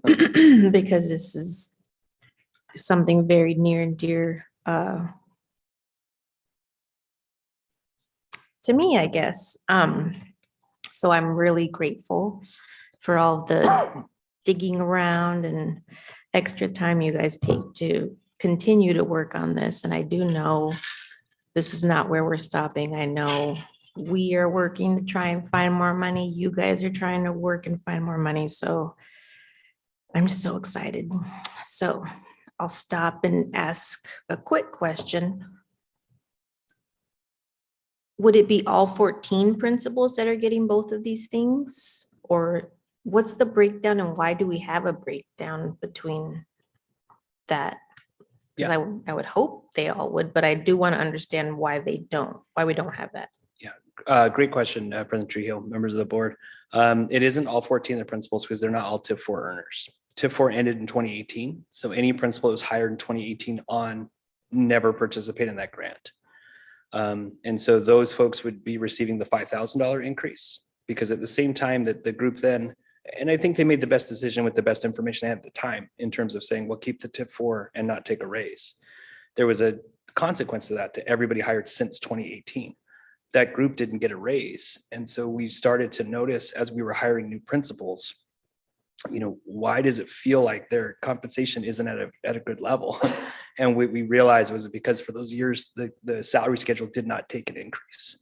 because this is something very near and dear to me, I guess. So I'm really grateful for all the digging around and extra time you guys take to continue to work on this. And I do know this is not where we're stopping. I know we are working to try and find more money. You guys are trying to work and find more money. So I'm just so excited. So I'll stop and ask a quick question. Would it be all 14 principals that are getting both of these things? Or what's the breakdown and why do we have a breakdown between that? Because I would hope they all would, but I do want to understand why we don't have that. Great question, President Trujillo, members of the board. It isn't all 14 of the principals because they're not all TIF 4 earners. TIF 4 ended in 2018. So any principal that was hired in 2018 on never participated in that grant. And so those folks would be receiving the $5,000 increase because at the same time that the group then, and I think they made the best decision with the best information they had at the time in terms of saying, well, keep the TIF 4 and not take a raise. There was a consequence to that to everybody hired since 2018. That group didn't get a raise. And so we started to notice as we were hiring new principals, why does it feel like their compensation isn't at a good level? And we realized was because for those years, the salary schedule did not take an increase.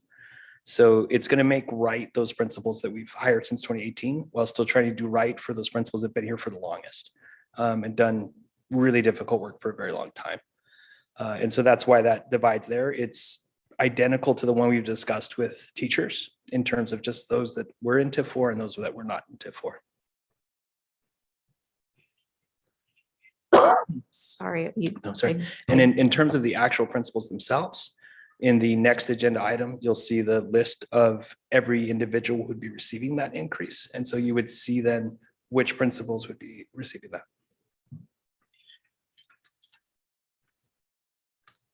So it's going to make right those principals that we've hired since 2018 while still trying to do right for those principals that have been here for the longest and done really difficult work for a very long time. And so that's why that divides there. It's identical to the one we've discussed with teachers in terms of just those that were in TIF 4 and those that were not in TIF 4. Sorry. Oh, sorry. And in terms of the actual principals themselves, in the next agenda item, you'll see the list of every individual who would be receiving that increase. And so you would see then which principals would be receiving that.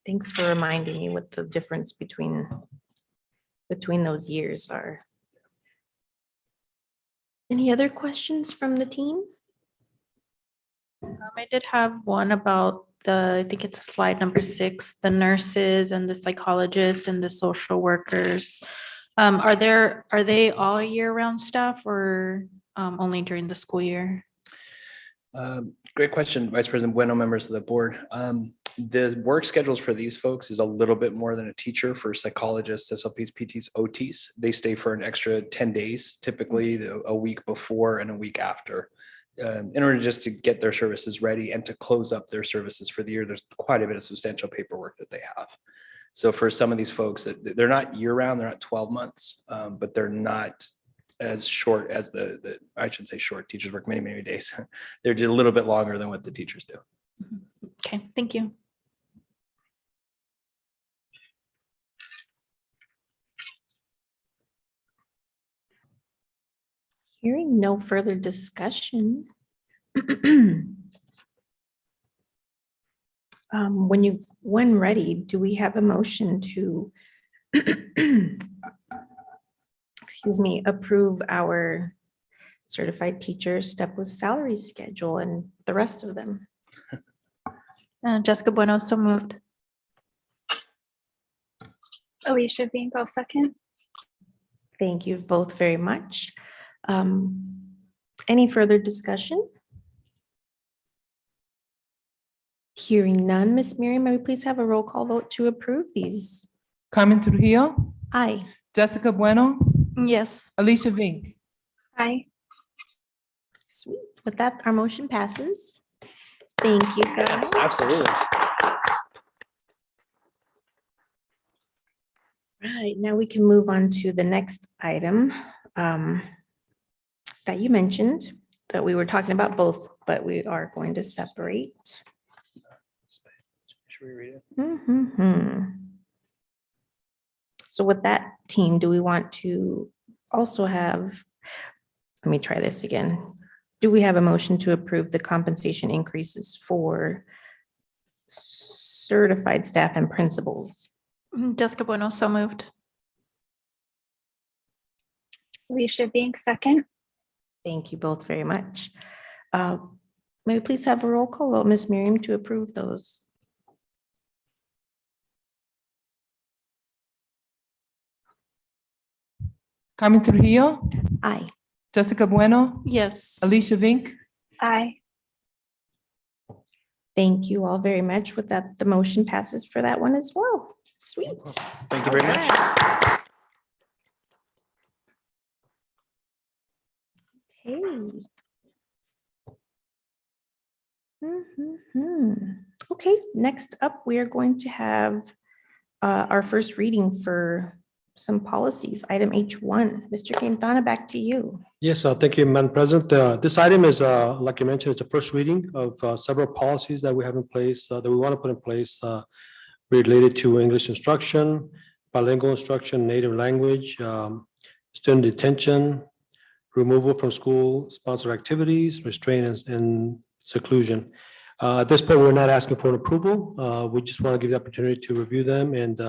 Thanks for reminding me what the difference between those years are. Any other questions from the team? I did have one about I think it's slide number 6, the nurses and the psychologists and the social workers. Are they all year-round staff or only during the school year? Great question, Vice President Bueno, members of the board. The work schedules for these folks is a little bit more than a teacher. For psychologists, SLPs, PTs, OTs. They stay for an extra 10 days, typically a week before and a week after. In order just to get their services ready and to close up their services for the year, there's quite a bit of substantial paperwork that they have. So for some of these folks, that they're not year round, they're not 12 months, but they're not as short as I shouldn't say short, teachers work many, many days. They're just a little bit longer than what the teachers do. Okay, thank you. Hearing no further discussion. When ready, do we have a motion to excuse me, approve our certified teacher Stepless salary schedule and the rest of them? Jessica Bueno, so moved. Alicia Vink, I'll second. Thank you both very much. Any further discussion? Hearing none, Ms. Miriam, may we please have a roll call vote to approve these? Carmen Trujillo, Aye. Jessica Bueno, Yes. Alicia Vink. Aye. Sweet. With that, our motion passes. Thank you, guys. Yes, absolutely. Right, now we can move on to the next item that you mentioned, that we were talking about both, but we are going to separate. Should we read it? So with that, team, do we want to also have, let me try this again. Do we have a motion to approve the compensation increases for certified staff and principals? Jessica Bueno, so moved. Alicia Vink, second. Thank you both very much. May we please have a roll call vote, Ms. Miriam, to approve those? Carmen Trujillo, Aye. Jessica Bueno, Yes. Alicia Vink. Aye. Thank you all very much. With that, the motion passes for that one as well. Sweet. Thank you very much. Okay. Okay, next up, we are going to have our first reading for some policies. Item H1. Mr. Quintana, back to you. Yes, thank you, Madam President. This item is, like you mentioned, it's a first reading of several policies that we have in place, that we want to put in place related to English instruction, bilingual instruction, native language, student detention, removal from school sponsored activities, restraint and seclusion. At this point, we're not asking for an approval. We just want to give the opportunity to review them, and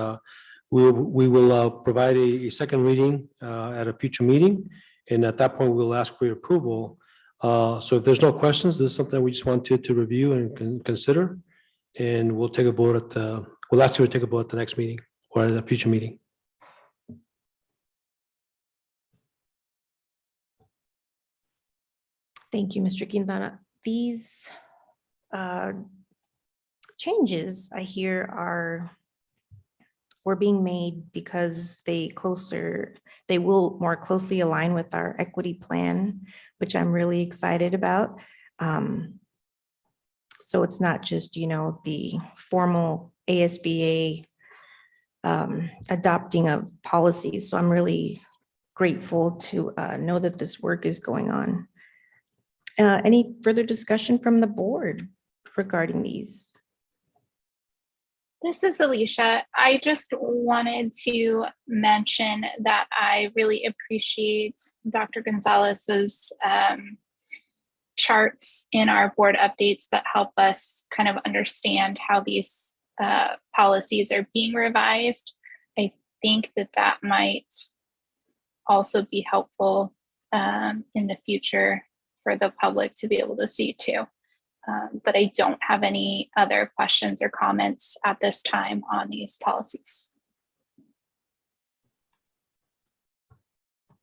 we will provide a second reading at a future meeting. And at that point, we'll ask for your approval. So if there's no questions, this is something we just wanted to review and consider. And we'll take a vote we'll ask you to take a vote at the next meeting or at a future meeting. Thank you, Mr. Quintana. These changes I hear were being made because they will more closely align with our equity plan, which I'm really excited about. So it's not just, the formal ASBA adopting of policies. So I'm really grateful to know that this work is going on. Any further discussion from the board regarding these? This is Alicia. I just wanted to mention that I really appreciate Dr. Gonzalez's charts in our board updates that help us kind of understand how these policies are being revised. I think that might also be helpful in the future for the public to be able to see too. But I don't have any other questions or comments at this time on these policies.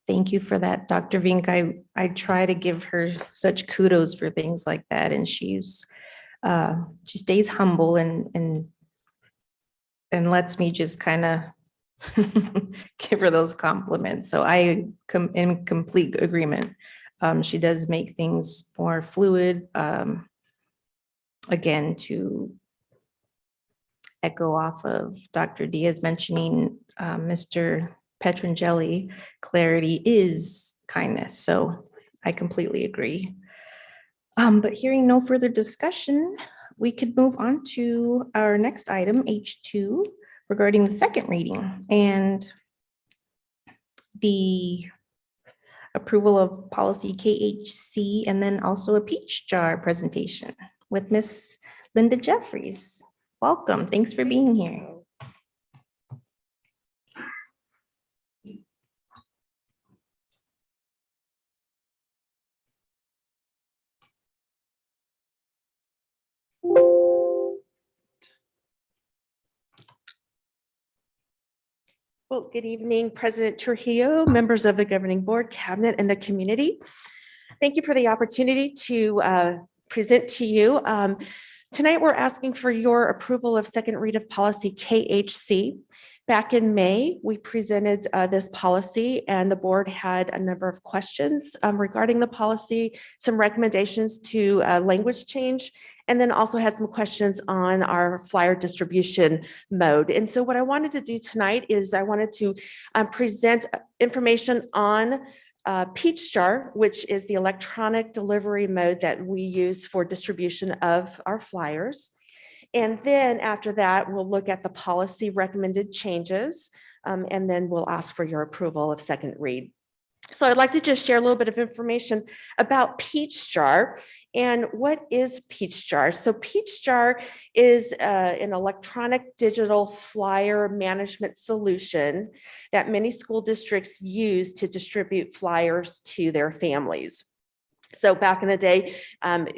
Thank you for that, Dr. Vink. I try to give her such kudos for things like that, and she stays humble and lets me just kind of give her those compliments. So I am in complete agreement. She does make things more fluid. Again, to echo off of Dr. Diaz mentioning Mr. Petrangeli, clarity is kindness. So I completely agree. But hearing no further discussion, we could move on to our next item, H2, regarding the second reading and the approval of policy KHC, and then also a peach jar presentation with Miss Linda Jeffries. Welcome. Thanks for being here. Well, good evening, President Trujillo, members of the governing board, cabinet, and the community. Thank you for the opportunity to present to you. Tonight, we're asking for your approval of second read of policy KHC. Back in May, we presented this policy, and the board had a number of questions regarding the policy, some recommendations to language change, and then also had some questions on our flyer distribution mode. And so what I wanted to do tonight is I wanted to present information on Peach Jar, which is the electronic delivery mode that we use for distribution of our flyers. And then after that, we'll look at the policy recommended changes, and then we'll ask for your approval of second read. So I'd like to just share a little bit of information about Peach Jar. And what is Peach Jar? So Peach Jar is an electronic digital flyer management solution that many school districts use to distribute flyers to their families. So back in the day,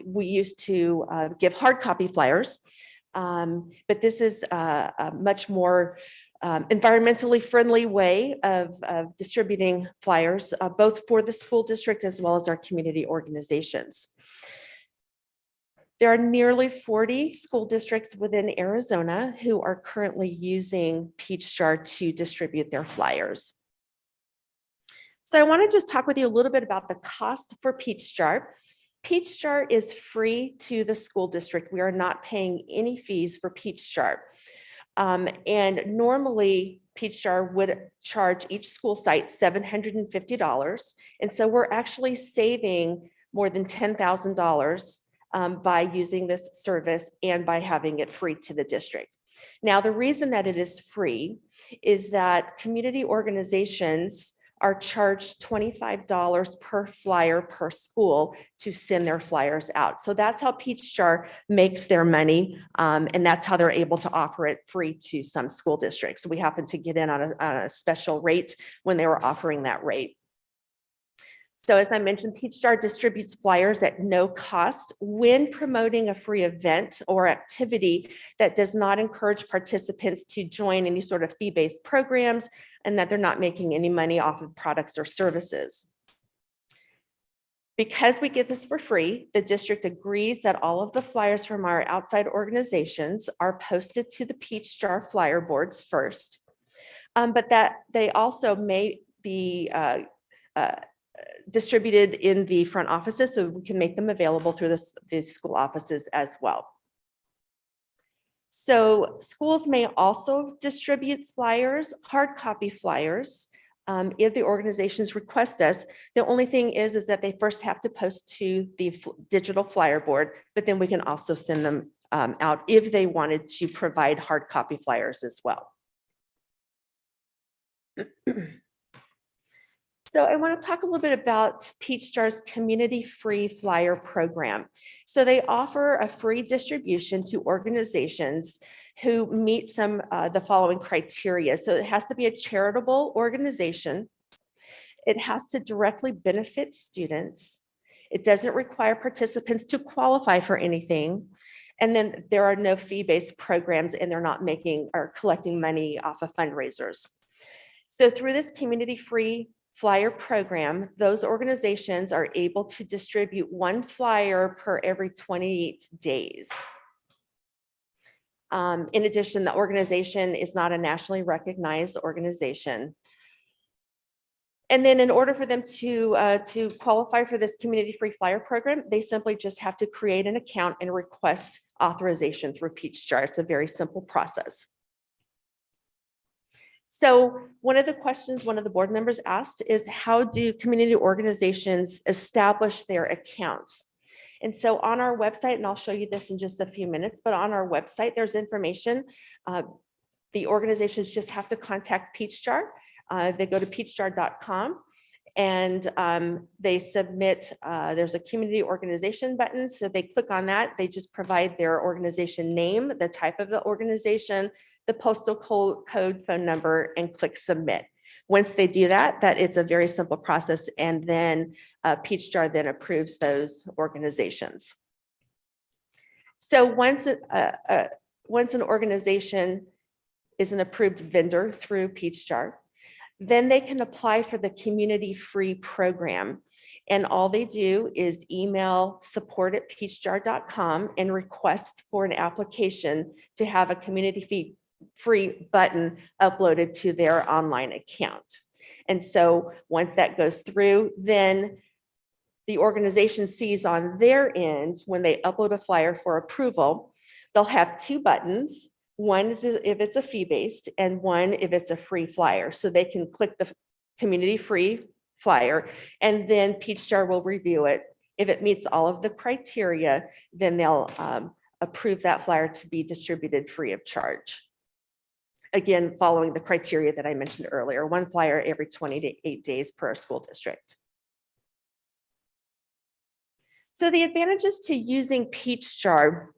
we used to give hard copy flyers, but this is a much more environmentally friendly way of distributing flyers, both for the school district as well as our community organizations. There are nearly 40 school districts within Arizona who are currently using Peach Jar to distribute their flyers. So I want to just talk with you a little bit about the cost for Peach Jar. Peach Jar is free to the school district. We are not paying any fees for Peach Jar. And normally Peach Jar would charge each school site $750. And so we're actually saving more than $10,000 by using this service and by having it free to the district. Now, the reason that it is free is that community organizations are charged $25 per flyer per school to send their flyers out. So that's how Peach Jar makes their money, and that's how they're able to offer it free to some school districts. So we happen to get in on a special rate when they were offering that rate. So as I mentioned, Peach Jar distributes flyers at no cost when promoting a free event or activity that does not encourage participants to join any sort of fee-based programs and that they're not making any money off of products or services. Because we get this for free, the district agrees that all of the flyers from our outside organizations are posted to the Peach Jar flyer boards first, but that they also may be distributed in the front offices, so we can make them available through the school offices as well. So schools may also distribute flyers, hard copy flyers, if the organizations request us. The only thing is that they first have to post to the digital flyer board, but then we can also send them out if they wanted to provide hard copy flyers as well. So I want to talk a little bit about Peach Jar's community free flyer program. So they offer a free distribution to organizations who meet some the following criteria. So it has to be a charitable organization. It has to directly benefit students. It doesn't require participants to qualify for anything. And then there are no fee-based programs, and they're not making or collecting money off of fundraisers. So through this community free flyer program, those organizations are able to distribute one flyer per every 28 days. In addition, the organization is not a nationally recognized organization. And then in order for them to qualify for this community-free flyer program, they simply just have to create an account and request authorization through Peach Jar. It's a very simple process. So one of the questions one of the board members asked is, how do community organizations establish their accounts? And so on our website, and I'll show you this in just a few minutes, but on our website, there's information. The organizations just have to contact Peach Jar. They go to peachjar.com and they submit, there's a community organization button. So they click on that. They just provide their organization name, the type of the organization, the postal code, phone number, and click submit. Once they do that, it's a very simple process. And then Peach Jar then approves those organizations. So once an organization is an approved vendor through Peach Jar, then they can apply for the community free program. And all they do is email support@peachjar.com and request for an application to have a community free button uploaded to their online account. And so once that goes through, then the organization sees on their end, when they upload a flyer for approval, they'll have two buttons. One is if it's a fee-based and one if it's a free flyer. So they can click the community free flyer and then Peach Jar will review it. If it meets all of the criteria, then they'll approve that flyer to be distributed free of charge. Again, following the criteria that I mentioned earlier, one flyer every 28 days per school district. So the advantages to using Peach Jar: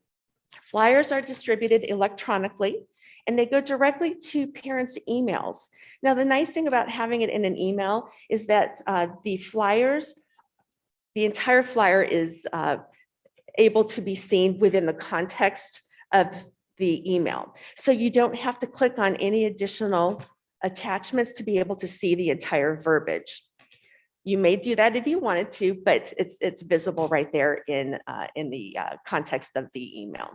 flyers are distributed electronically and they go directly to parents' emails. Now, the nice thing about having it in an email is that the entire flyer is able to be seen within the context of the email. So you don't have to click on any additional attachments to be able to see the entire verbiage. You may do that if you wanted to, but it's visible right there in the context of the email.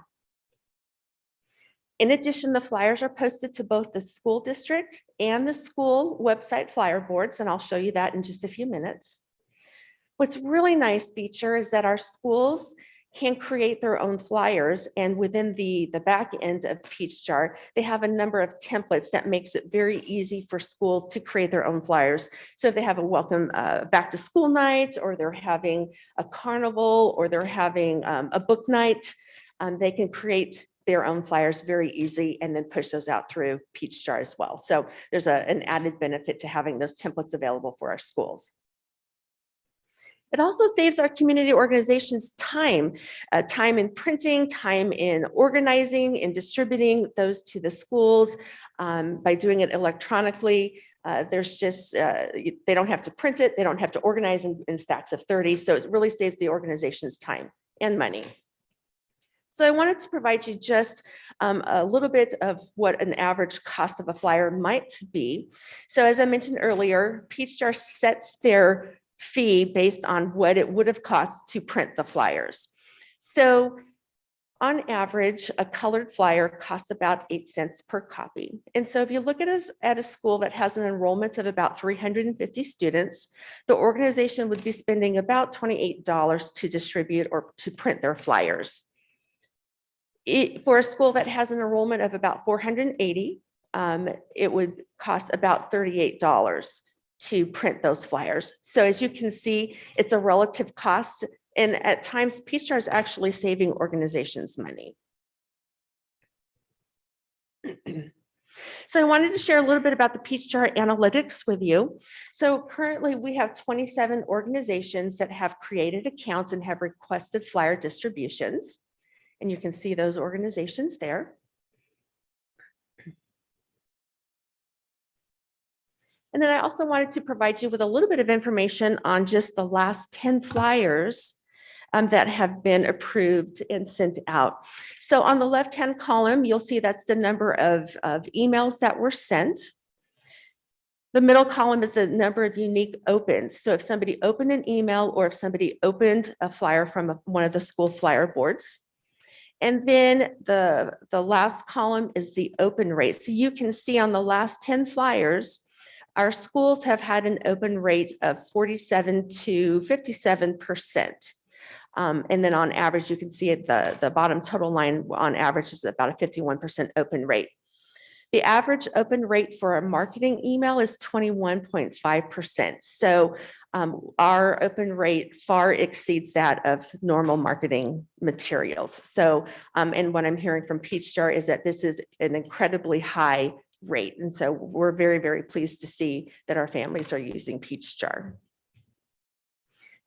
In addition, the flyers are posted to both the school district and the school website flyer boards, and I'll show you that in just a few minutes. What's really nice feature is that our schools can create their own flyers, and within the back end of Peach Jar, they have a number of templates that makes it very easy for schools to create their own flyers. So if they have a welcome back to school night, or they're having a carnival, or they're having a book night, they can create their own flyers very easy and then push those out through Peach Jar as well. So there's an added benefit to having those templates available for our schools. It also saves our community organizations time in printing, time in organizing and distributing those to the schools by doing it electronically. There's just, they don't have to print it. They don't have to organize in stacks of 30. So it really saves the organization's time and money. So I wanted to provide you just a little bit of what an average cost of a flyer might be. So as I mentioned earlier, Peach Jar sets their fee based on what it would have cost to print the flyers. So on average, a colored flyer costs about 8 cents per copy. And so if you look at a school that has an enrollment of about 350 students, the organization would be spending about $28 to distribute or to print their flyers. For a school that has an enrollment of about 480, it would cost about $38 to print those flyers. So as you can see, it's a relative cost, and at times Peach Jar is actually saving organizations money. So I wanted to share a little bit about the Peach Jar analytics with you. So currently we have 27 organizations that have created accounts and have requested flyer distributions. And you can see those organizations there. And then I also wanted to provide you with a little bit of information on just the last 10 flyers that have been approved and sent out. So on the left-hand column, you'll see that's the number of emails that were sent. The middle column is the number of unique opens. So if somebody opened an email or if somebody opened a flyer from one of the school flyer boards. And then the last column is the open rate. So you can see on the last 10 flyers, our schools have had an open rate of 47 to 57%. And then on average, you can see at the bottom total line on average is about a 51% open rate. The average open rate for a marketing email is 21.5%. So our open rate far exceeds that of normal marketing materials. So, and what I'm hearing from Peach Jar is that this is an incredibly high rate. And so we're very, very pleased to see that our families are using Peach Jar.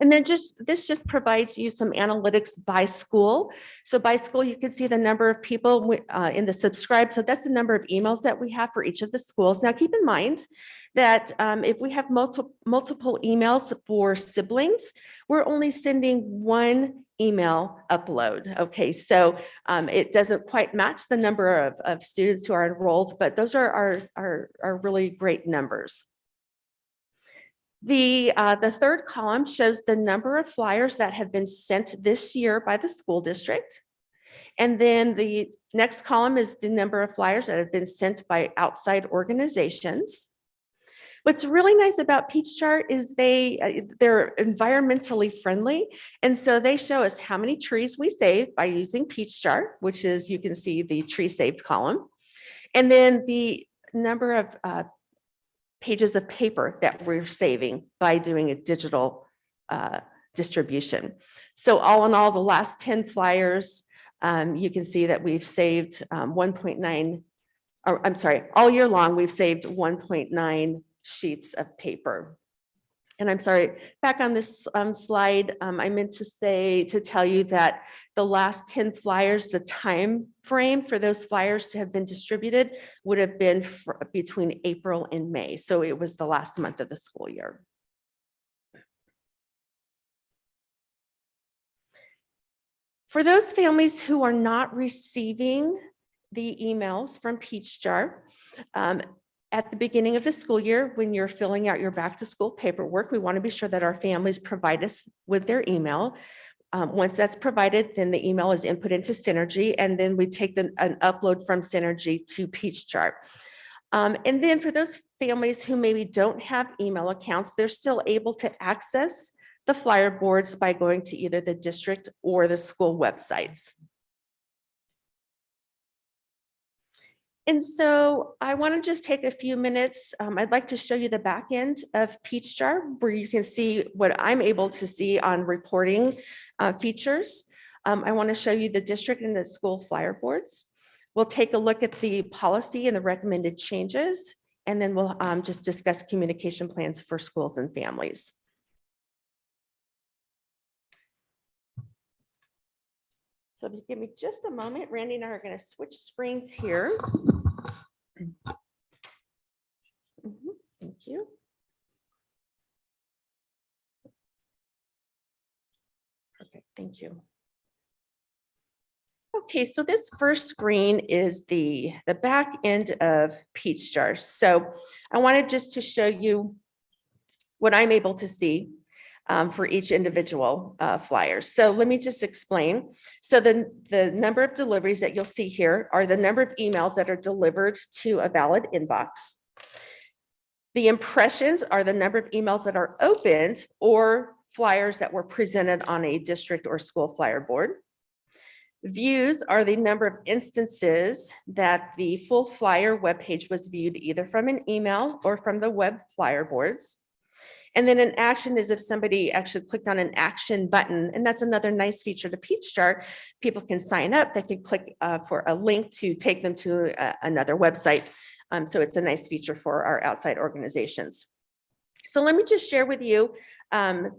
And then this just provides you some analytics by school. So by school, you can see the number of people in the subscribe. So that's the number of emails that we have for each of the schools. Now, keep in mind that if we have multiple emails for siblings, we're only sending one email upload. Okay, so it doesn't quite match the number of students who are enrolled, but those are really great numbers. The third column shows the number of flyers that have been sent this year by the school district. And then the next column is the number of flyers that have been sent by outside organizations. What's really nice about Peach Jar is they're environmentally friendly. And so they show us how many trees we save by using Peach Jar, which is, you can see the tree saved column. And then the number of pages of paper that we're saving by doing a digital distribution. So all in all, the last 10 flyers, you can see that we've saved 1.9, or I'm sorry, all year long, we've saved 1.9 sheets of paper. And I'm sorry, back on this slide, I meant to tell you that the last 10 flyers, the time frame for those flyers to have been distributed would have been between April and May. So it was the last month of the school year. For those families who are not receiving the emails from Peach Jar, at the beginning of the school year, when you're filling out your back to school paperwork, we want to be sure that our families provide us with their email. Once that's provided, then the email is input into Synergy, and then we take an upload from Synergy to Peach Jar. And then for those families who maybe don't have email accounts, they're still able to access the flyer boards by going to either the district or the school websites. And so I want to just take a few minutes. I'd like to show you the back end of Peach Jar, where you can see what I'm able to see on reporting features. I want to show you the district and the school flyer boards. We'll take a look at the policy and the recommended changes, and then we'll just discuss communication plans for schools and families. So if you give me just a moment, Randy and I are going to switch screens here. Thank you. Perfect, thank you. Okay, so this first screen is the back end of Peach Jar. So I wanted just to show you what I'm able to see for each individual flyer. So let me just explain. So the number of deliveries that you'll see here are the number of emails that are delivered to a valid inbox. The impressions are the number of emails that are opened or flyers that were presented on a district or school flyer board. Views are the number of instances that the full flyer webpage was viewed either from an email or from the web flyer boards. And then an action is if somebody actually clicked on an action button, and that's another nice feature to Peach Jar. People can sign up, they can click for a link to take them to another website. So it's a nice feature for our outside organizations. So let me just share with you,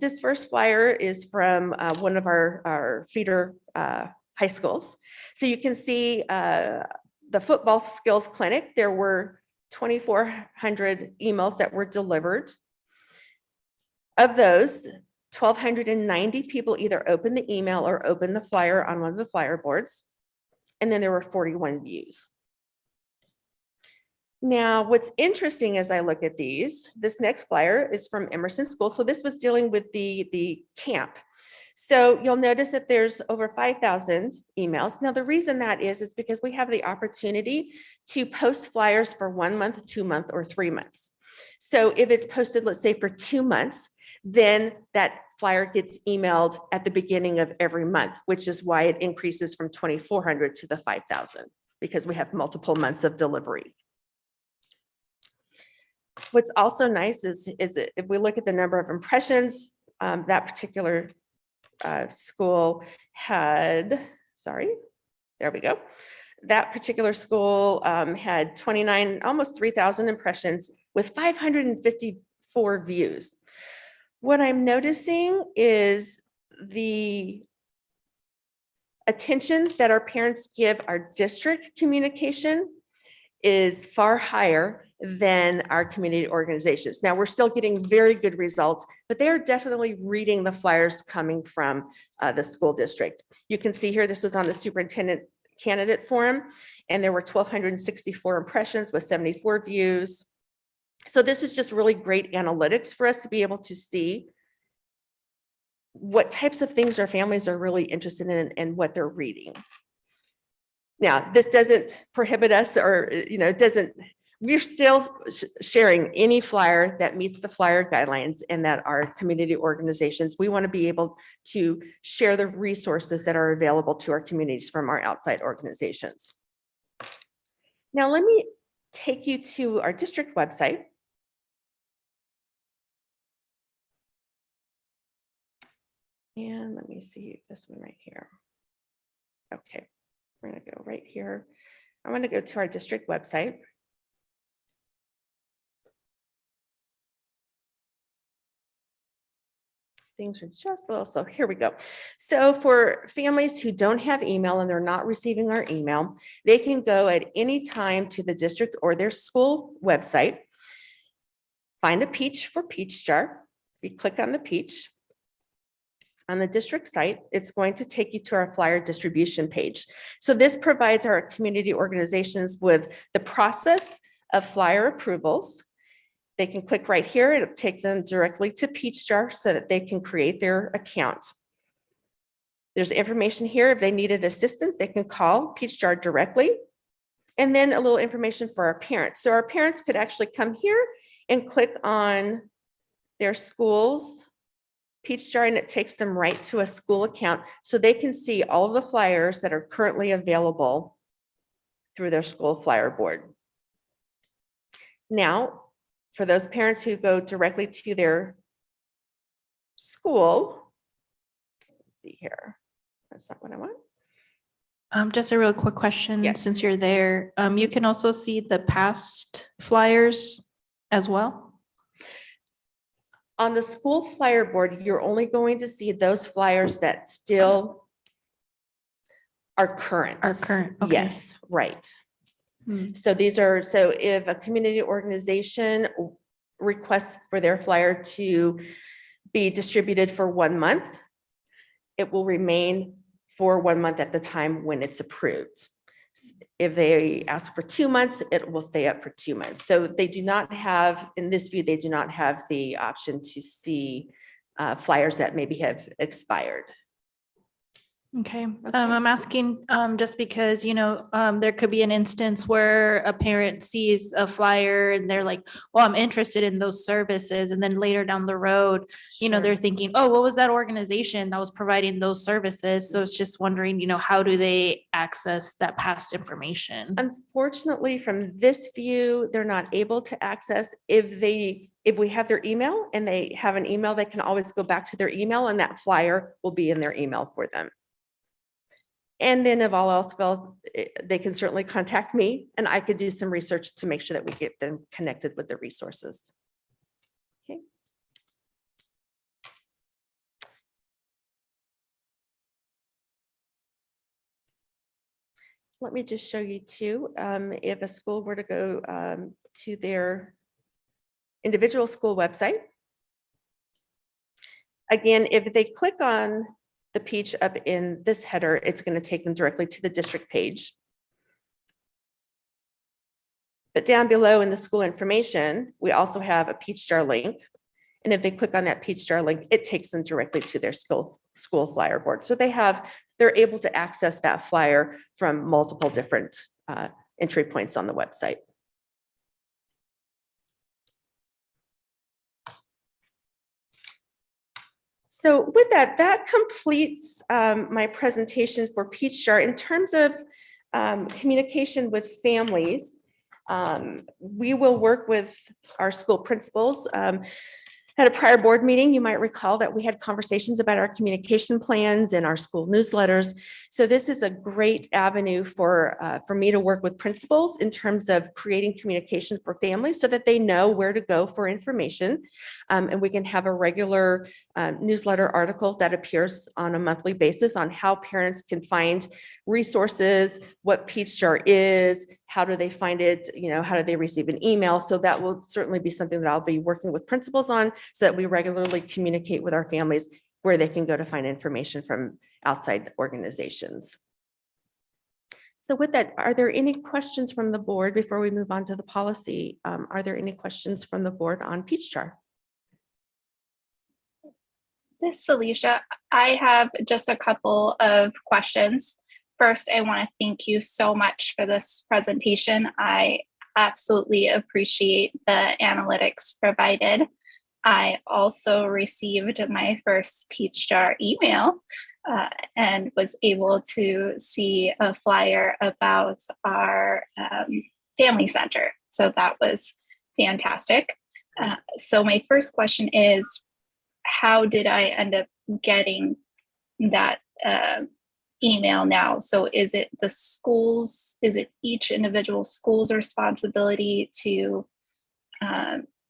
this first flyer is from one of our feeder high schools. So you can see the football skills clinic. There were 2,400 emails that were delivered. Of those, 1,290 people either opened the email or opened the flyer on one of the flyer boards. And then there were 41 views. Now, what's interesting as I look at these, this next flyer is from Emerson School. So this was dealing with the camp. So you'll notice that there's over 5,000 emails. Now, the reason that is because we have the opportunity to post flyers for 1 month, 2 months, or 3 months. So if it's posted, let's say for 2 months, then that flyer gets emailed at the beginning of every month, which is why it increases from 2,400 to the 5,000, because we have multiple months of delivery. What's also nice is if we look at the number of impressions, that particular school had, there we go. That particular school had 29, almost 3,000 impressions with 554 views. What I'm noticing is the attention that our parents give our district communication is far higher than our community organizations. Now, we're still getting very good results, but they are definitely reading the flyers coming from the school district. You can see here, this was on the superintendent candidate forum, and there were 1,264 impressions with 74 views. So this is just really great analytics for us to be able to see what types of things our families are really interested in and what they're reading. Now, this doesn't prohibit us or, we're still sharing any flyer that meets the flyer guidelines and that our community organizations, we want to be able to share the resources that are available to our communities from our outside organizations. Now, let me take you to our district website. And let me see this one right here. Okay, we're going to go right here. I want to go to our district website. Things are just a little, so here we go. So for families who don't have email and they're not receiving our email, they can go at any time to the district or their school website, find a peach for Peach Jar. You click on the peach. On the district site, it's going to take you to our flyer distribution page. So this provides our community organizations with the process of flyer approvals. They can click right here. It'll take them directly to Peach Jar so that they can create their account. There's information here. If they needed assistance, they can call Peach Jar directly. And then a little information for our parents. So our parents could actually come here and click on their school's Peach Jar, and it takes them right to a school account so they can see all of the flyers that are currently available through their school flyer board. Now, for those parents who go directly to their school, let's see here. That's not what I want. Just a real quick question, Yes. since you're there, you can also see the past flyers as well? On the school flyer board, you're only going to see those flyers that still are current. Are current, okay. Yes, right. Hmm. So these are, so if a community organization requests for their flyer to be distributed for 1 month, it will remain for 1 month at the time when it's approved. If they ask for 2 months, it will stay up for 2 months. So they do not have, in this view, they do not have the option to see flyers that maybe have expired. Okay, Okay. I'm asking, just because, there could be an instance where a parent sees a flyer and they're like, well, I'm interested in those services. And then later down the road, Sure. they're thinking, oh, what was that organization that was providing those services? So it's just wondering, how do they access that past information? Unfortunately, from this view, they're not able to access. If we have their email and they have an email, they can always go back to their email and that flyer will be in their email for them. And then if all else fails, they can certainly contact me and I could do some research to make sure that we get them connected with the resources. Okay. Let me just show you too, if a school were to go to their individual school website. Again, if they click on the peach up in this header, it's going to take them directly to the district page. But down below in the school information, we also have a peach jar link. And if they click on that peach jar link, it takes them directly to their school flyer board. So they're able to access that flyer from multiple different entry points on the website. So with that, that completes my presentation for Peach Jar. In terms of communication with families, we will work with our school principals. At a prior board meeting, you might recall that we had conversations about our communication plans and our school newsletters. So this is a great avenue for me to work with principals in terms of creating communication for families so that they know where to go for information. And we can have a regular newsletter article that appears on a monthly basis on how parents can find resources, what Peach Jar is, how do they find it, how do they receive an email? So that will certainly be something that I'll be working with principals on so that we regularly communicate with our families where they can go to find information from outside organizations. So with that, are there any questions from the board before we move on to the policy? Are there any questions from the board on Peach Jar? This is Alicia. I have just a couple of questions. First, I want to thank you so much for this presentation. I absolutely appreciate the analytics provided. I also received my first Peach Jar email and was able to see a flyer about our family center. So that was fantastic. So my first question is, how did I end up getting that email now? So is it the schools, is it each individual school's responsibility to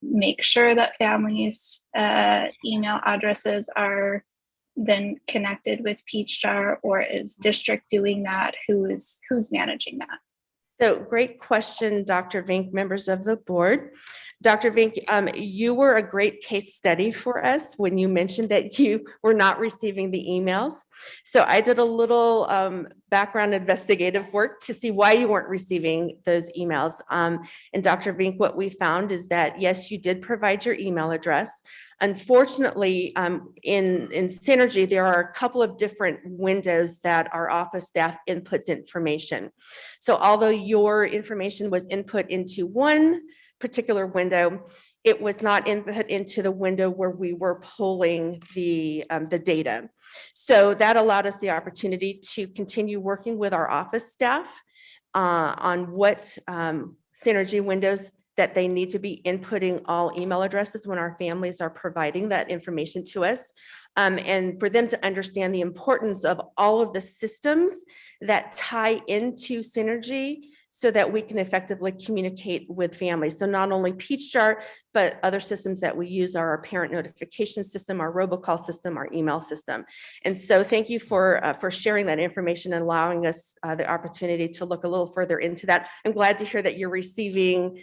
make sure that families' email addresses are then connected with Peach Jar, or is district doing that? Who's managing that? So great question, Dr. Vink, members of the board. Dr. Vink, you were a great case study for us when you mentioned that you were not receiving the emails. So I did a little background investigative work to see why you weren't receiving those emails. And Dr. Vink, what we found is that, yes, you did provide your email address. Unfortunately, in Synergy, there are a couple of different windows that our office staff inputs information. So although your information was input into one particular window, it was not input into the window where we were pulling the data. So that allowed us the opportunity to continue working with our office staff on what Synergy windows that they need to be inputting all email addresses when our families are providing that information to us. And for them to understand the importance of all of the systems that tie into Synergy so that we can effectively communicate with families. So not only Peach Jar, but other systems that we use are our parent notification system, our robocall system, our email system. And so thank you for sharing that information and allowing us the opportunity to look a little further into that. I'm glad to hear that you're receiving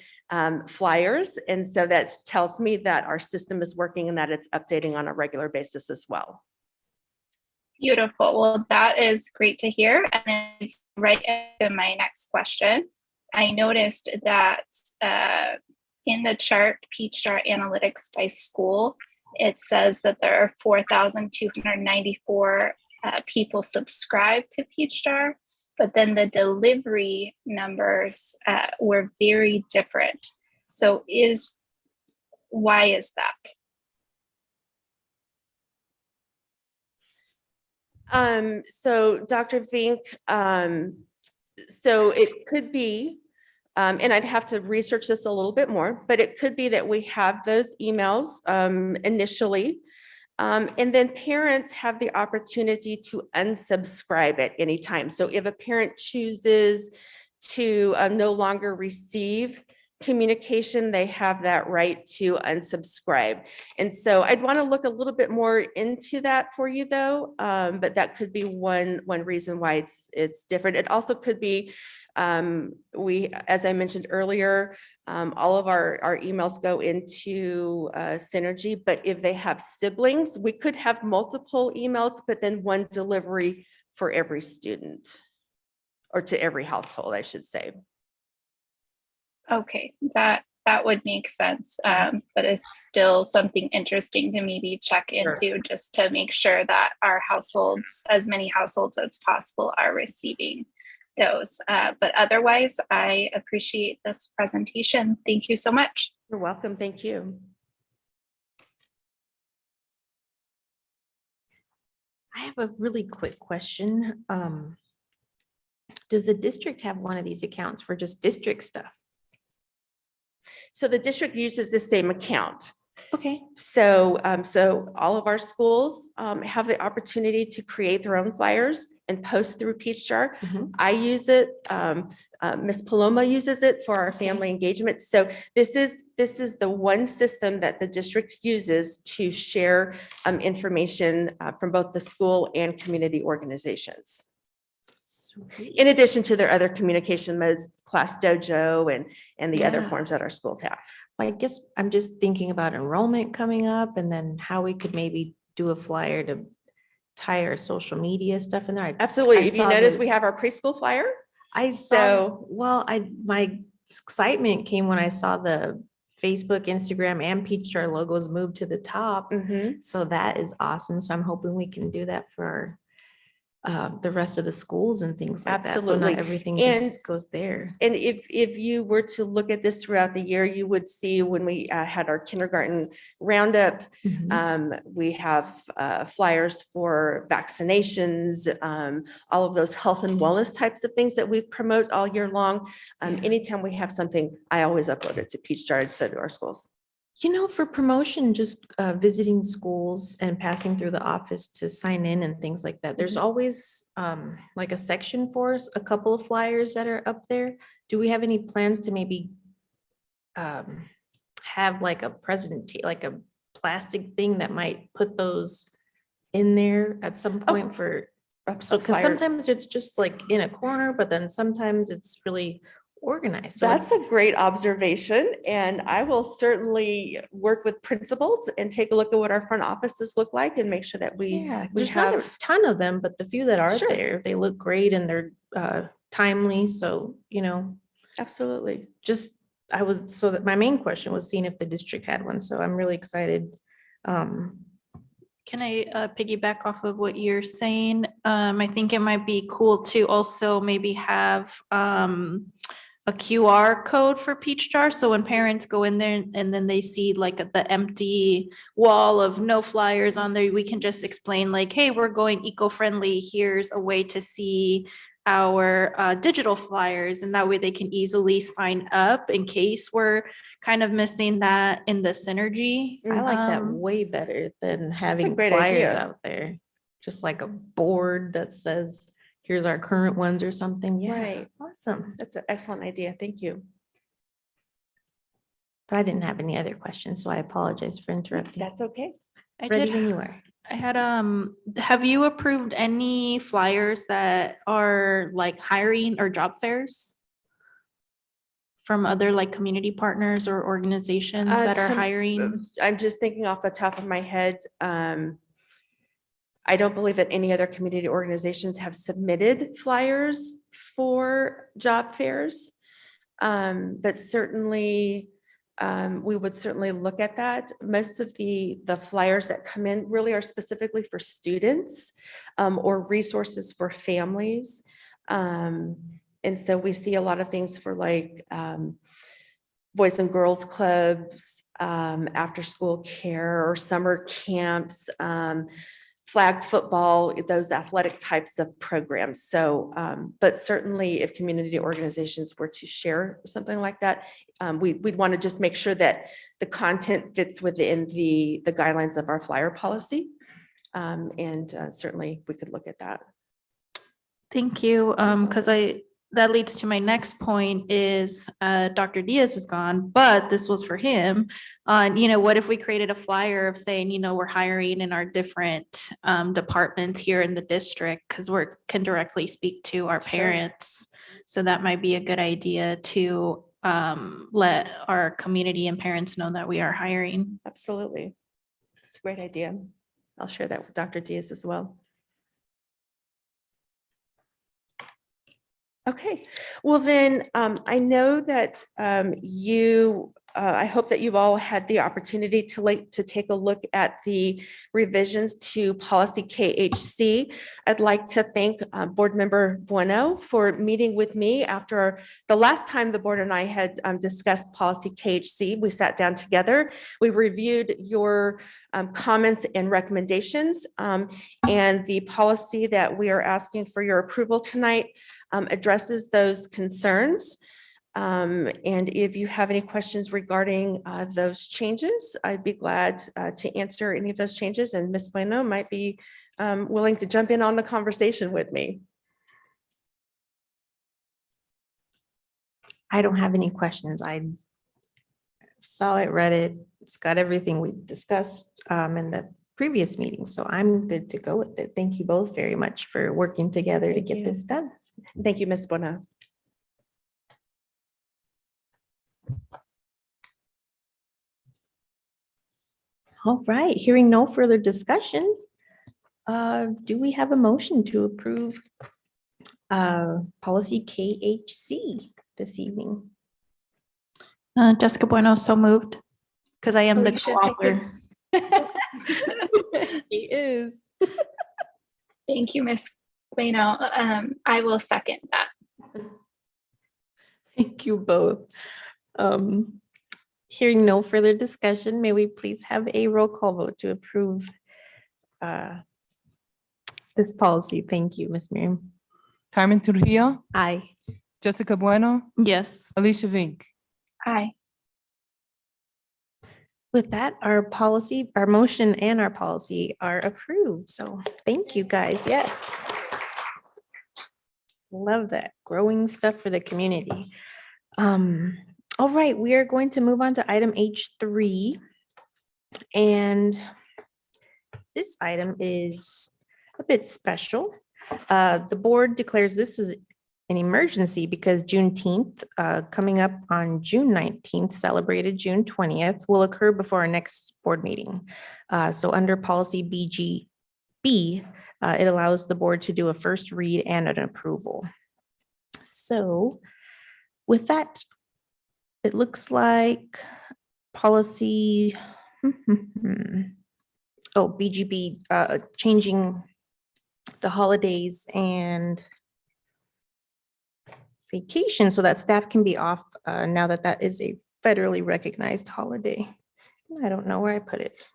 flyers. And so that tells me that our system is working and that it's updating on a regular basis as well. Beautiful. Well, that is great to hear. And it's right into my next question. I noticed that in the chart, Peach Jar Analytics by school, it says that there are 4,294 people subscribe to Peach Jar, but then the delivery numbers were very different. So why is that? So Dr. Vink, so it could be, and I'd have to research this a little bit more, but it could be that we have those emails initially. And then parents have the opportunity to unsubscribe at any time. So if a parent chooses to no longer receive communication, they have that right to unsubscribe. And so I'd want to look a little bit more into that for you though. But that could be one reason why it's different. It also could be, as I mentioned earlier, all of our emails go into Synergy, but if they have siblings, we could have multiple emails, but then one delivery for every student or to every household, I should say. Okay, that would make sense, but it's still something interesting to maybe check into just to make sure that our households, as many households as possible, are receiving those. But otherwise, I appreciate this presentation. Thank you so much. You're welcome. Thank you. I have a really quick question. Does the district have one of these accounts for just district stuff? So the district uses the same account. Okay. So, so all of our schools have the opportunity to create their own flyers and post through Peach Jar. I use it. Ms. Paloma uses it for our family engagement. So this is the one system that the district uses to share information from both the school and community organizations. In addition to their other communication modes, Class Dojo and the other forms that our schools have. Well, I guess I'm just thinking about enrollment coming up and then how we could maybe do a flyer to tie our social media stuff in there. Absolutely. If you saw notice, the- we have our preschool flyer. My excitement came when I saw the Facebook, Instagram, and Peach Jar logos moved to the top. So that is awesome. So I'm hoping we can do that for the rest of the schools and things like that. So not Absolutely. everything And- just goes there. And if you were to look at this throughout the year, you would see when we had our kindergarten roundup, we have flyers for vaccinations, all of those health and wellness types of things that we promote all year long. Anytime we have something, I always upload it to Peach Jar, so do our schools. You know, for promotion, just visiting schools and passing through the office to sign in and things like that, there's always like a section for us, a couple of flyers that are up there. Do we have any plans to maybe have like a like a plastic thing that might put those in there at some point for, so because sometimes it's just like in a corner, but then sometimes it's really organized. So That's a great observation, and I will certainly work with principals and take a look at what our front offices look like and make sure that we there's not a have. ton of them, but the few that are Sure. there, they look great and they're timely. So, you know, Absolutely. just so that my main question was seeing if the district had one. So I'm really excited. Can I piggyback off of what you're saying? I think it might be cool to also maybe have a QR code for Peach Jar. So when parents go in there and then they see like the empty wall of no flyers on there, we can just explain like, hey, we're going eco-friendly. Here's a way to see our digital flyers. And that way they can easily sign up in case we're kind of missing that in the Synergy. I like that way better than having great flyers idea. out there. Just like a board that says, here's our current ones or something. Yeah, Right. awesome. That's an excellent idea. Thank you. But I didn't have any other questions, so I apologize for interrupting. That's okay. I Ready did when you are. I had, have you approved any flyers that are like hiring or job fairs? From other like community partners or organizations that are hiring? I'm just thinking off the top of my head. I don't believe that any other community organizations have submitted flyers for job fairs. But certainly we would certainly look at that. Most of the flyers that come in really are specifically for students or resources for families. And so we see a lot of things for like boys and girls clubs, after school care or summer camps, flag football, those athletic types of programs. So, but certainly if community organizations were to share something like that, we'd want to just make sure that the content fits within the guidelines of our flyer policy. And certainly we could look at that. Thank you. Because that leads to my next point is Dr. Diaz is gone, but this was for him. What if we created a flyer of saying, we're hiring in our different departments here in the district because we can directly speak to our Sure. parents. So that might be a good idea to let our community and parents know that we are hiring. Absolutely. It's a great idea. I'll share that with Dr. Diaz as well. Okay, well then, I know that I hope that you've all had the opportunity to take a look at the revisions to policy KHC. I'd like to thank Board Member Bueno for meeting with me after the last time the board and I had discussed policy KHC. We sat down together, we reviewed your comments and recommendations, and the policy that we are asking for your approval tonight addresses those concerns. And if you have any questions regarding those changes, I'd be glad to answer any of those changes, and Ms. Bueno might be willing to jump in on the conversation with me. I don't have any questions. I saw it, read it. It's got everything we discussed in the previous meeting, so I'm good to go with it. Thank you both very much for working together to Thank get you. this done. Thank you, Ms. Bueno. All right, hearing no further discussion, do we have a motion to approve policy KHC this evening? Jessica Bueno, so moved, because I am Oh, the you should take co-author. She is. Thank you, Ms. Bueno. I will second that. Thank you both. Hearing no further discussion, may we please have a roll call vote to approve this policy? Thank you, Ms. Miriam. Carmen Trujillo, Aye. Jessica Bueno, Yes. Alicia Vink. Aye. With that, our policy, our motion and our policy are approved. So thank you, guys. Yes. Love that. Growing stuff for the community. All right, we are going to move on to item H3. And this item is a bit special. The board declares this is an emergency because Juneteenth, coming up on June 19th, celebrated June 20th, will occur before our next board meeting. So under policy BGB, it allows the board to do a first read and an approval. So with that, it looks like policy, BGB, changing the holidays and vacation so that staff can be off now that that is a federally recognized holiday. I don't know where I put it.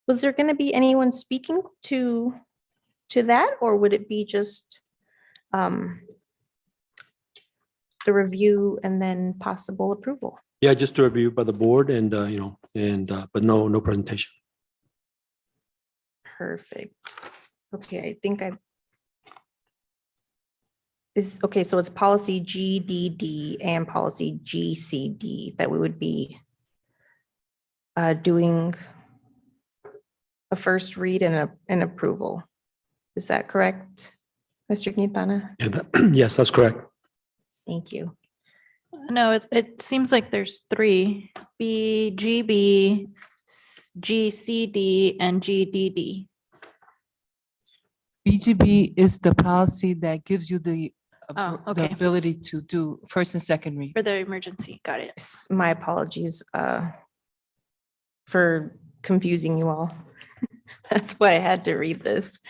Was there going to be anyone speaking to that, or would it be just the review and then possible approval? Yeah, just a review by the board and, but no presentation. Perfect. Okay, I think okay, so it's policy GDD and policy GCD that we would be doing a first read and an approval. Is that correct, Mr. Quintana? Yeah, yes, that's correct. Thank you. No, it seems like there's three: BGB, GCD, and GDD. BGB is the policy that gives you the Oh, the okay. ability to do first and second read. For the emergency, got it. My apologies for confusing you all. That's why I had to read this.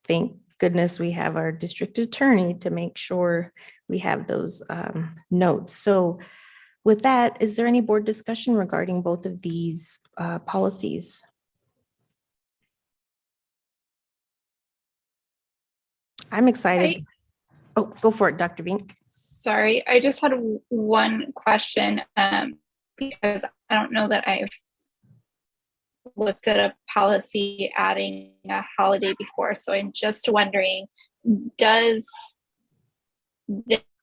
Thank goodness we have our district attorney to make sure we have those notes. So with that, is there any board discussion regarding both of these policies? I'm excited. Oh, go for it, Dr. Vink. Sorry, I just had one question, because I don't know that I've looked at a policy adding a holiday before, so I'm just wondering, does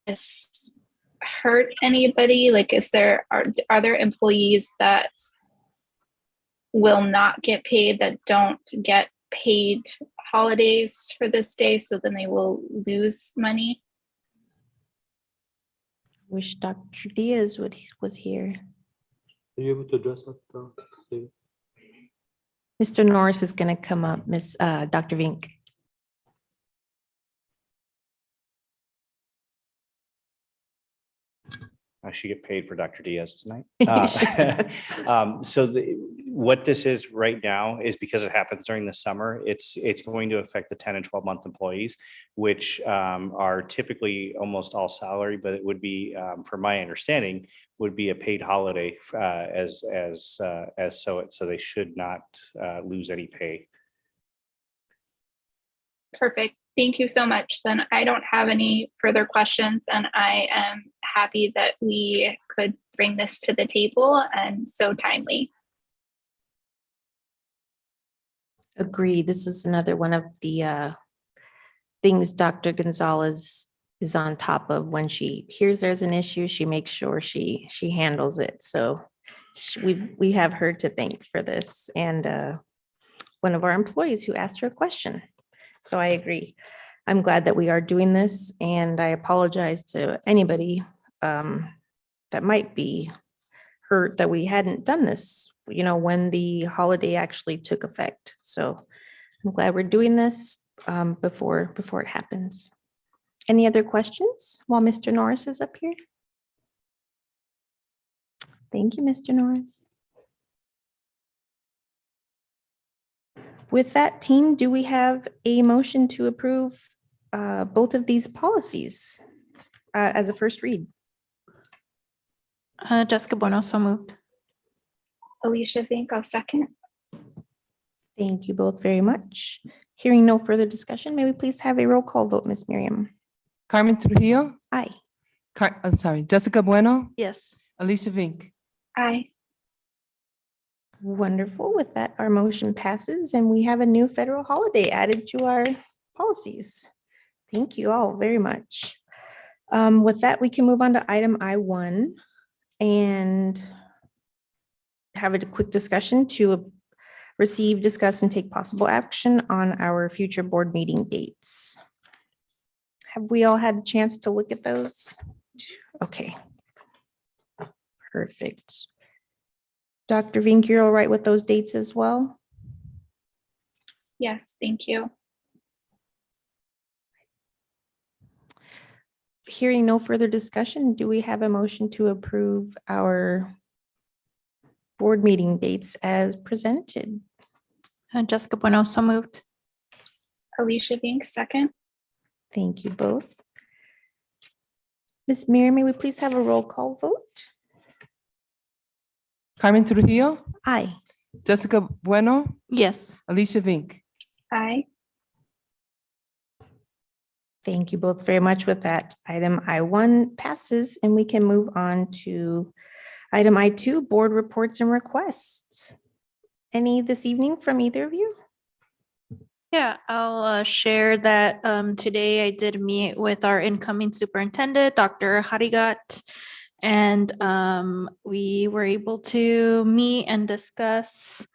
this hurt anybody? Like, are there employees that will not get paid, that don't get paid holidays for this day, so then they will lose money? Wish Dr. Diaz was here. Are you able to address that, David? Mr. Norris is going to come up, Dr. Vink. I should get paid for Dr. Diaz tonight. You should. So what this is right now is because it happens during the summer, it's going to affect the 10 and 12-month employees, which are typically almost all salary, but it would be, from my understanding, would be a paid holiday so they should not lose any pay. Perfect. Thank you so much. Then I don't have any further questions, and I am happy that we could bring this to the table and so timely. Agreed. This is another one of the things Dr. Gonzalez is on top of. When she hears there's an issue, she makes sure she handles it. So we have her to thank for this, and one of our employees who asked her a question. So I agree. I'm glad that we are doing this, and I apologize to anybody that might be hurt that we hadn't done this, when the holiday actually took effect. So I'm glad we're doing this before it happens. Any other questions while Mr. Norris is up here? Thank you, Mr. Norris. With that, team, do we have a motion to approve both of these policies as a first read? Jessica Bueno, so moved. Alicia Vink, I'll second. Thank you both very much. Hearing no further discussion, may we please have a roll call vote, Ms. Miriam? Carmen Trujillo, Aye. I'm sorry, Jessica Bueno, Yes. Alicia Vink. Aye. Wonderful. With that, our motion passes, and we have a new federal holiday added to our policies. Thank you all very much. With that, we can move on to item I1 and have a quick discussion to receive, discuss, and take possible action on our future board meeting dates. Have we all had a chance to look at those? Okay. Perfect. Dr. Vink, you're all right with those dates as well? Yes, thank you. Hearing no further discussion, do we have a motion to approve our board meeting dates as presented? Jessica Bueno, so moved. Alicia Vink, second. Thank you both. Ms. Miriam, may we please have a roll call vote? Carmen Trujillo, Aye. Jessica Bueno, Yes. Alicia Vink. Aye. Thank you both very much. With that, item I1 passes, and we can move on to item I2, board reports and requests. Any this evening from either of you? Yeah, I'll share that today I did meet with our incoming superintendent, Dr. Harigat, and we were able to meet and discuss.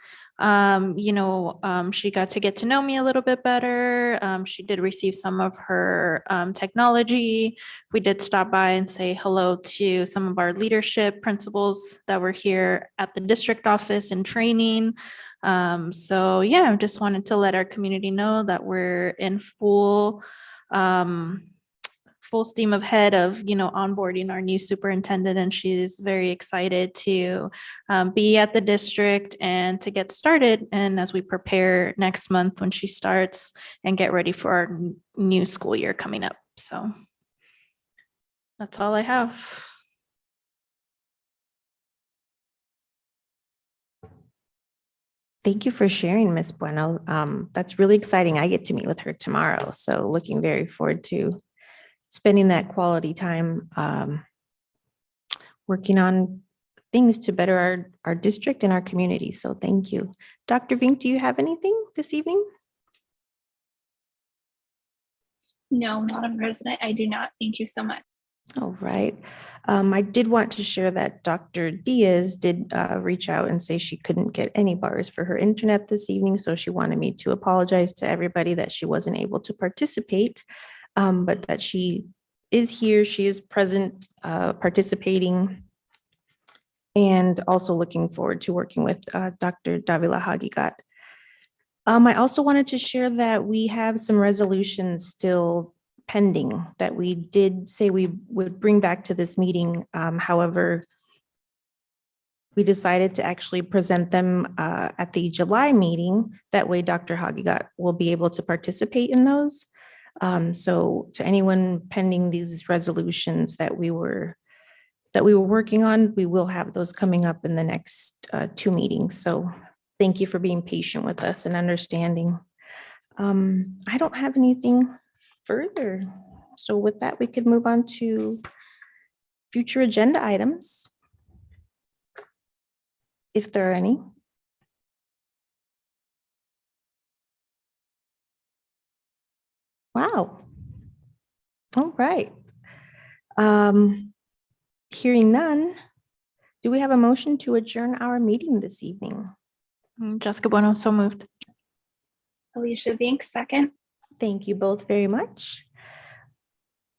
She got to get to know me a little bit better. She did receive some of her technology. We did stop by and say hello to some of our leadership principals that were here at the district office and training. So yeah, I just wanted to let our community know that we're in full full steam ahead of, onboarding our new superintendent, and she's very excited to be at the district and to get started. And as we prepare next month when she starts and get ready for our new school year coming up. So that's all I have. Thank you for sharing, Ms. Bueno. That's really exciting. I get to meet with her tomorrow, so looking very forward to spending that quality time working on things to better our district and our community. So thank you. Dr. Vink, do you have anything this evening? No, Madam President, I do not. Thank you so much. All right. I did want to share that Dr. Diaz did reach out and say she couldn't get any bars for her internet this evening. So she wanted me to apologize to everybody that she wasn't able to participate, but that she is here. She is present, participating, and also looking forward to working with Dr. Davila Hagigat. I also wanted to share that we have some resolutions still pending that we did say we would bring back to this meeting. However, we decided to actually present them at the July meeting. That way Dr. Hagigat will be able to participate in those. So to anyone pending these resolutions that we were working on, we will have those coming up in the next 2 meetings. So thank you for being patient with us and understanding. I don't have anything further. So with that, we could move on to future agenda items, if there are any. Wow. All right. Hearing none, do we have a motion to adjourn our meeting this evening? Jessica Bueno, so moved. Alicia Vink, second. Thank you both very much.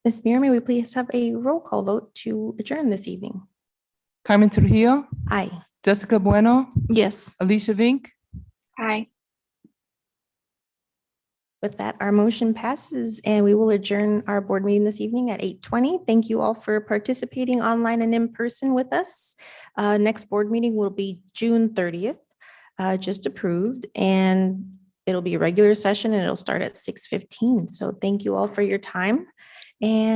Ms. Mira, may we please have a roll call vote to adjourn this evening? Carmen Trujillo, Aye. Jessica Bueno, Yes. Alicia Vink. Aye. With that, our motion passes and we will adjourn our board meeting this evening at 8:20. Thank you all for participating online and in person with us. Next board meeting will be June 30th, just approved, and it'll be a regular session and it'll start at 6:15. So thank you all for your time. And